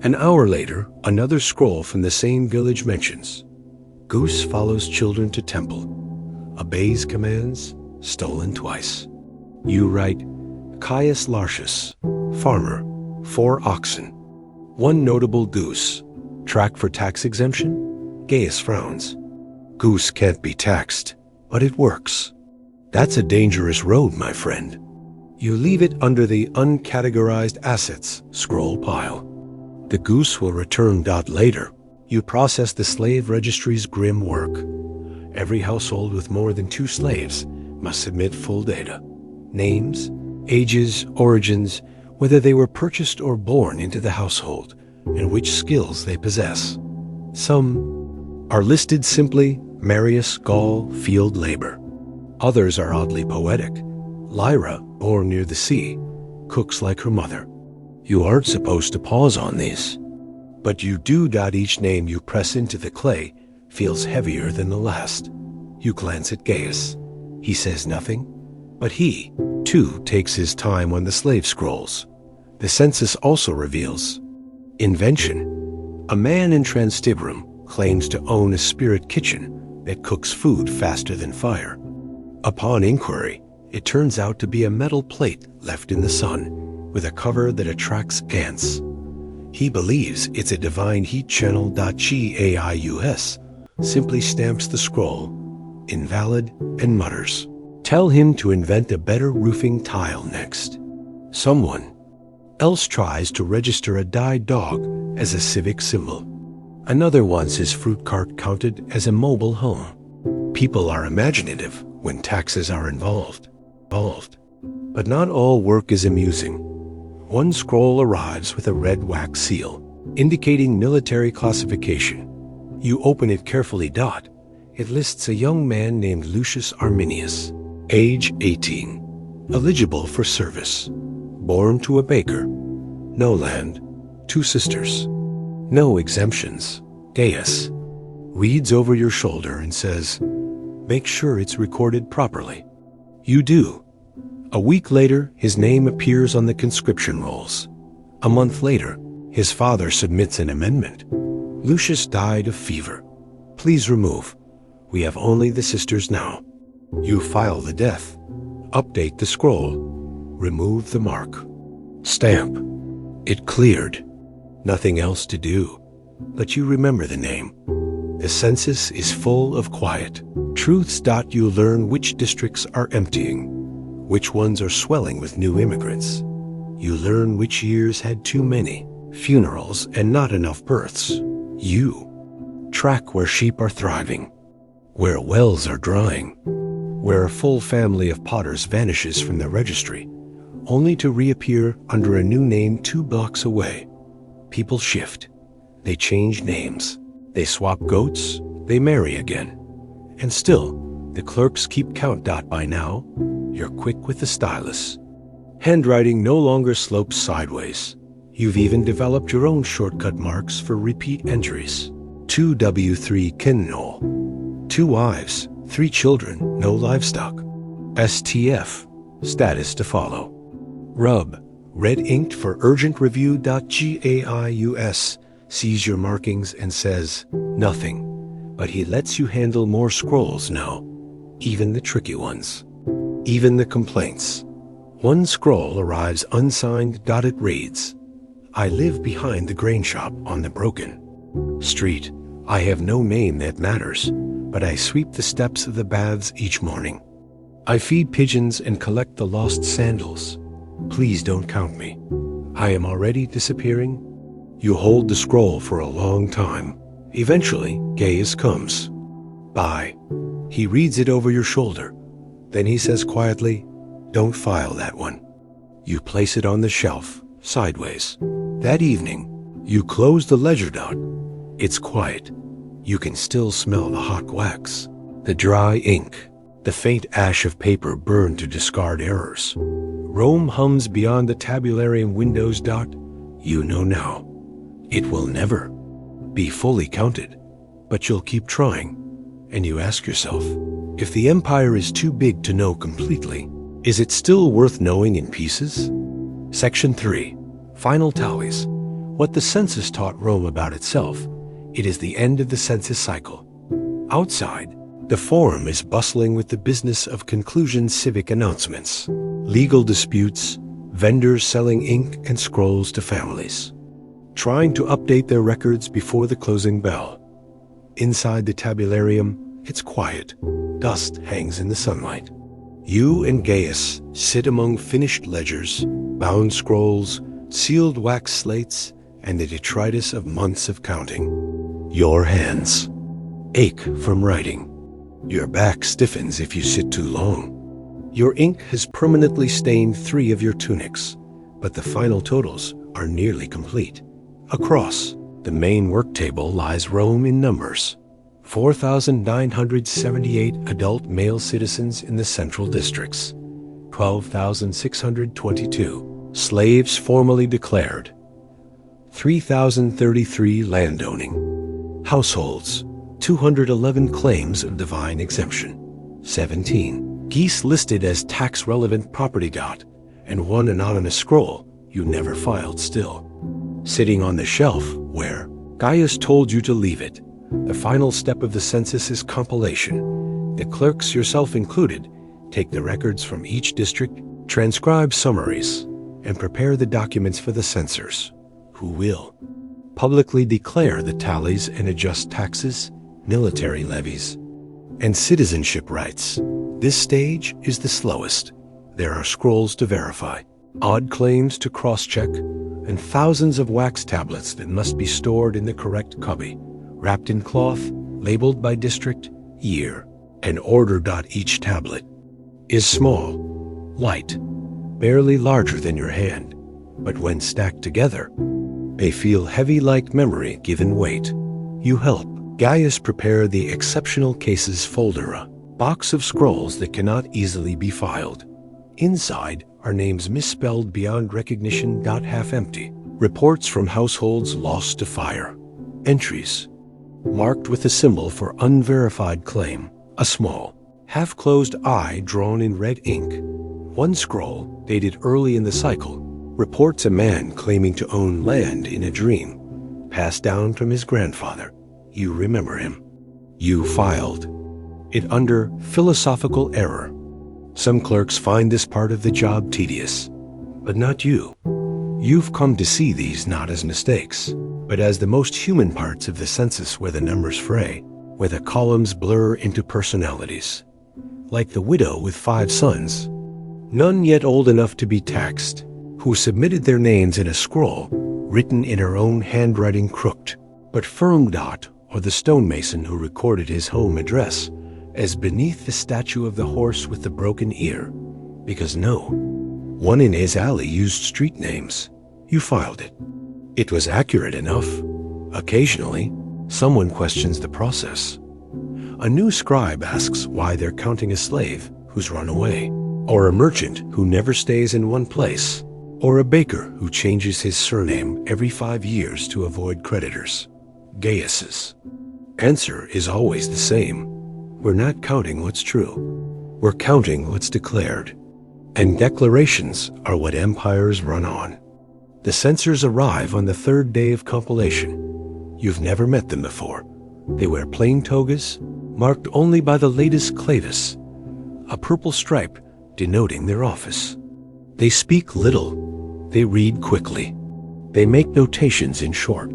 An hour later, another scroll from the same village mentions. Goose follows children to temple. Obeys commands, stolen twice. You write, Caius Lartius, farmer, 4 oxen, 1 notable goose. Track for tax exemption? Gaius frowns. Goose can't be taxed, but it works. That's a dangerous road, my friend. You leave it under the uncategorized assets scroll pile. The goose will return. Later, you process the slave registry's grim work. Every household with more than 2 slaves must submit full data. Names, ages, origins, whether they were purchased or born into the household, and which skills they possess. Some are listed simply Marius, Gaul, field labor. Others are oddly poetic. Lyra, born near the sea, cooks like her mother. You aren't supposed to pause on these. But you do. Each name you press into the clay feels heavier than the last. You glance at Gaius. He says nothing, but he, too, takes his time on the slave scrolls. The census also reveals invention. A man in Transtiberum claims to own a spirit kitchen that cooks food faster than fire. Upon inquiry, it turns out to be a metal plate left in the sun with a cover that attracts ants. He believes it's a divine heat channel. Gaius simply stamps the scroll, invalid, and mutters, "Tell him to invent a better roofing tile next." Someone else tries to register a dyed dog as a civic symbol. Another wants his fruit cart counted as a mobile home. People are imaginative when taxes are involved. But not all work is amusing. One scroll arrives with a red wax seal, indicating military classification. You open it carefully. It lists a young man named Lucius Arminius, age 18, eligible for service, born to a baker, no land, 2 sisters, no exemptions. Gaius reads over your shoulder and says, "Make sure it's recorded properly." You do. A week later, his name appears on the conscription rolls. A month later, his father submits an amendment. Lucius died of fever. Please remove. We have only the sisters now. You file the death, update the scroll, remove the mark, stamp. It cleared. Nothing else to do, but you remember the name. The census is full of quiet truths. You learn which districts are emptying, which ones are swelling with new immigrants. You learn which years had too many funerals and not enough births. You track where sheep are thriving, where wells are drying, where a full family of potters vanishes from the registry, only to reappear under a new name 2 blocks away. People shift. They change names. They swap goats. They marry again. And still, the clerks keep count. By now, you're quick with the stylus. Handwriting no longer slopes sideways. You've even developed your own shortcut marks for repeat entries. 2W3 Kinnol. 2 wives, 3 children, no livestock. STF, status to follow. Rub, red inked for urgent review. Gaius sees your markings and says nothing, but he lets you handle more scrolls now, even the tricky ones, even the complaints. One scroll arrives unsigned. It reads, "I live behind the grain shop on the broken street. I have no name that matters, but I sweep the steps of the baths each morning. I feed pigeons and collect the lost sandals. Please don't count me. I am already disappearing." You hold the scroll for a long time. Eventually, Gaius comes by. He reads it over your shoulder. Then he says quietly, "Don't file that one." You place it on the shelf, sideways. That evening, you close the ledger. It's quiet. You can still smell the hot wax, the dry ink, the faint ash of paper burned to discard errors. Rome hums beyond the tabularium windows. You know now, it will never be fully counted, but you'll keep trying. And you ask yourself, if the empire is too big to know completely, is it still worth knowing in pieces? Section 3. Final tallies. What the census taught Rome about itself. It is the end of the census cycle. Outside, the forum is bustling with the business of conclusion. Civic announcements, legal disputes, vendors selling ink and scrolls to families, trying to update their records before the closing bell. Inside the tabularium, it's quiet. Dust hangs in the sunlight. You and Gaius sit among finished ledgers, bound scrolls, sealed wax slates, and the detritus of months of counting. Your hands ache from writing. Your back stiffens if you sit too long. Your ink has permanently stained 3 of your tunics, but the final totals are nearly complete. Across the main work table lies Rome in numbers. 4,978 adult male citizens in the central districts. 12,622 Slaves formally declared. 3,033 landowning. Households, 211 claims of divine exemption. 17 geese listed as tax-relevant property. And one anonymous scroll you never filed still, sitting on the shelf where Gaius told you to leave it. The final step of the census is compilation. The clerks, yourself included, take the records from each district, transcribe summaries, and prepare the documents for the censors, who will publicly declare the tallies and adjust taxes, military levies, and citizenship rights. This stage is the slowest. There are scrolls to verify, odd claims to cross-check, and thousands of wax tablets that must be stored in the correct cubby, wrapped in cloth, labeled by district, year, and order. Each tablet is small, light, barely larger than your hand, but when stacked together, they feel heavy like memory given weight. You help Gaius prepare the exceptional cases folder, a box of scrolls that cannot easily be filed. Inside are names misspelled beyond recognition. Half empty. Reports from households lost to fire. Entries marked with a symbol for unverified claim. A small, half-closed eye drawn in red ink. One scroll, dated early in the cycle, reports a man claiming to own land in a dream, passed down from his grandfather. You remember him. You filed it under philosophical error. Some clerks find this part of the job tedious, but not you. You've come to see these not as mistakes, but as the most human parts of the census, where the numbers fray, where the columns blur into personalities. Like the widow with 5 sons, none yet old enough to be taxed, who submitted their names in a scroll, written in her own handwriting crooked, but firm. Or the stonemason who recorded his home address as beneath the statue of the horse with the broken ear, because no one in his alley used street names. You filed it. It was accurate enough. Occasionally, someone questions the process. A new scribe asks why they're counting a slave who's run away, or a merchant who never stays in one place, or a baker who changes his surname every 5 years to avoid creditors. Gaius's answer is always the same. We're not counting what's true. We're counting what's declared. And declarations are what empires run on. The censors arrive on the 3rd day of compilation. You've never met them before. They wear plain togas, marked only by the latest clavis, a purple stripe denoting their office. They speak little. They read quickly. They make notations in short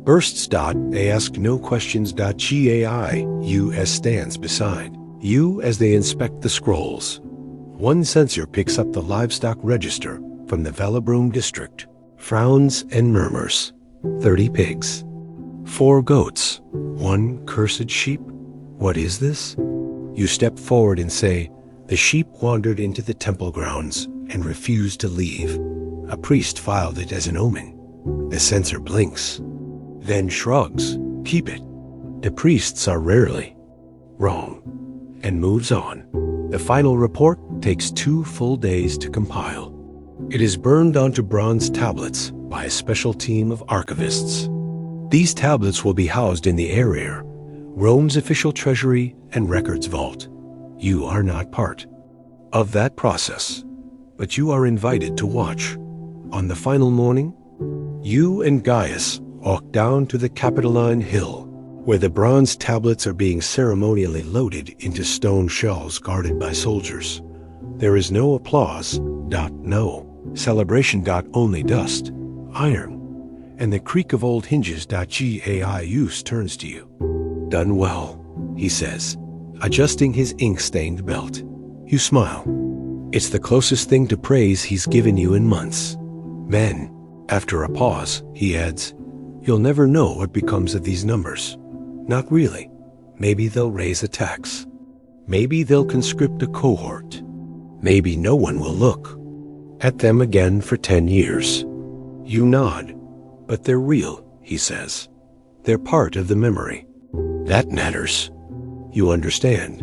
bursts. They ask no questions. GAI-US stands beside you as they inspect the scrolls. One censor picks up the livestock register from the Velabroom district, frowns and murmurs. 30 pigs, 4 goats, 1 cursed sheep. What is this? You step forward and say, the sheep wandered into the temple grounds and refused to leave. A priest filed it as an omen. The censor blinks, then shrugs. Keep it. The priests are rarely wrong, and moves on. The final report takes 2 full days to compile. It is burned onto bronze tablets by a special team of archivists. These tablets will be housed in the area, Rome's official treasury and records vault. You are not part of that process, but you are invited to watch. On the final morning, you and Gaius walk down to the Capitoline Hill, where the bronze tablets are being ceremonially loaded into stone shells guarded by soldiers. There is no applause. No celebration. Only dust, iron, and the creak of old hinges. Gaius turns to you. Done well, he says, adjusting his ink-stained belt. You smile. It's the closest thing to praise he's given you in months. Then, after a pause, he adds, you'll never know what becomes of these numbers. Not really. Maybe they'll raise a tax. Maybe they'll conscript a cohort. Maybe no one will look at them again for 10 years. You nod. But they're real, he says. They're part of the memory. That matters. You understand.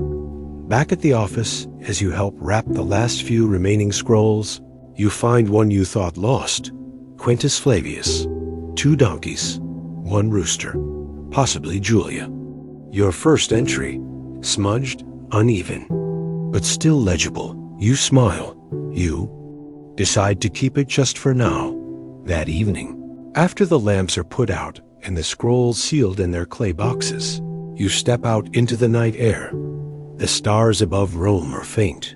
Back at the office, as you help wrap the last few remaining scrolls, You find one you thought lost. Quintus Flavius. 2 donkeys. 1 rooster. Possibly Julia. Your first entry. Smudged, uneven, but still legible. You smile. You decide to keep it just for now. That evening, after the lamps are put out and the scrolls sealed in their clay boxes, you step out into the night air. The stars above Rome are faint.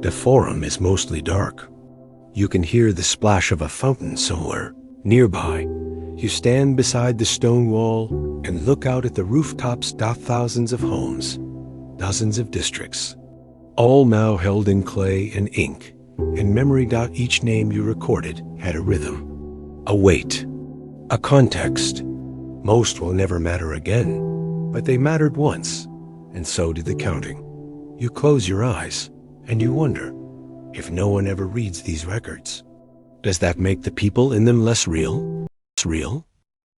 The Forum is mostly dark. You can hear the splash of a fountain somewhere nearby. You stand beside the stone wall and look out at the rooftops. Thousands of homes, dozens of districts, all now held in clay and ink and memory. Each name you recorded had a rhythm, a weight, a context. Most will never matter again, but they mattered once, and so did the counting. You close your eyes and you wonder, if no one ever reads these records, does that make the people in them less real? Real?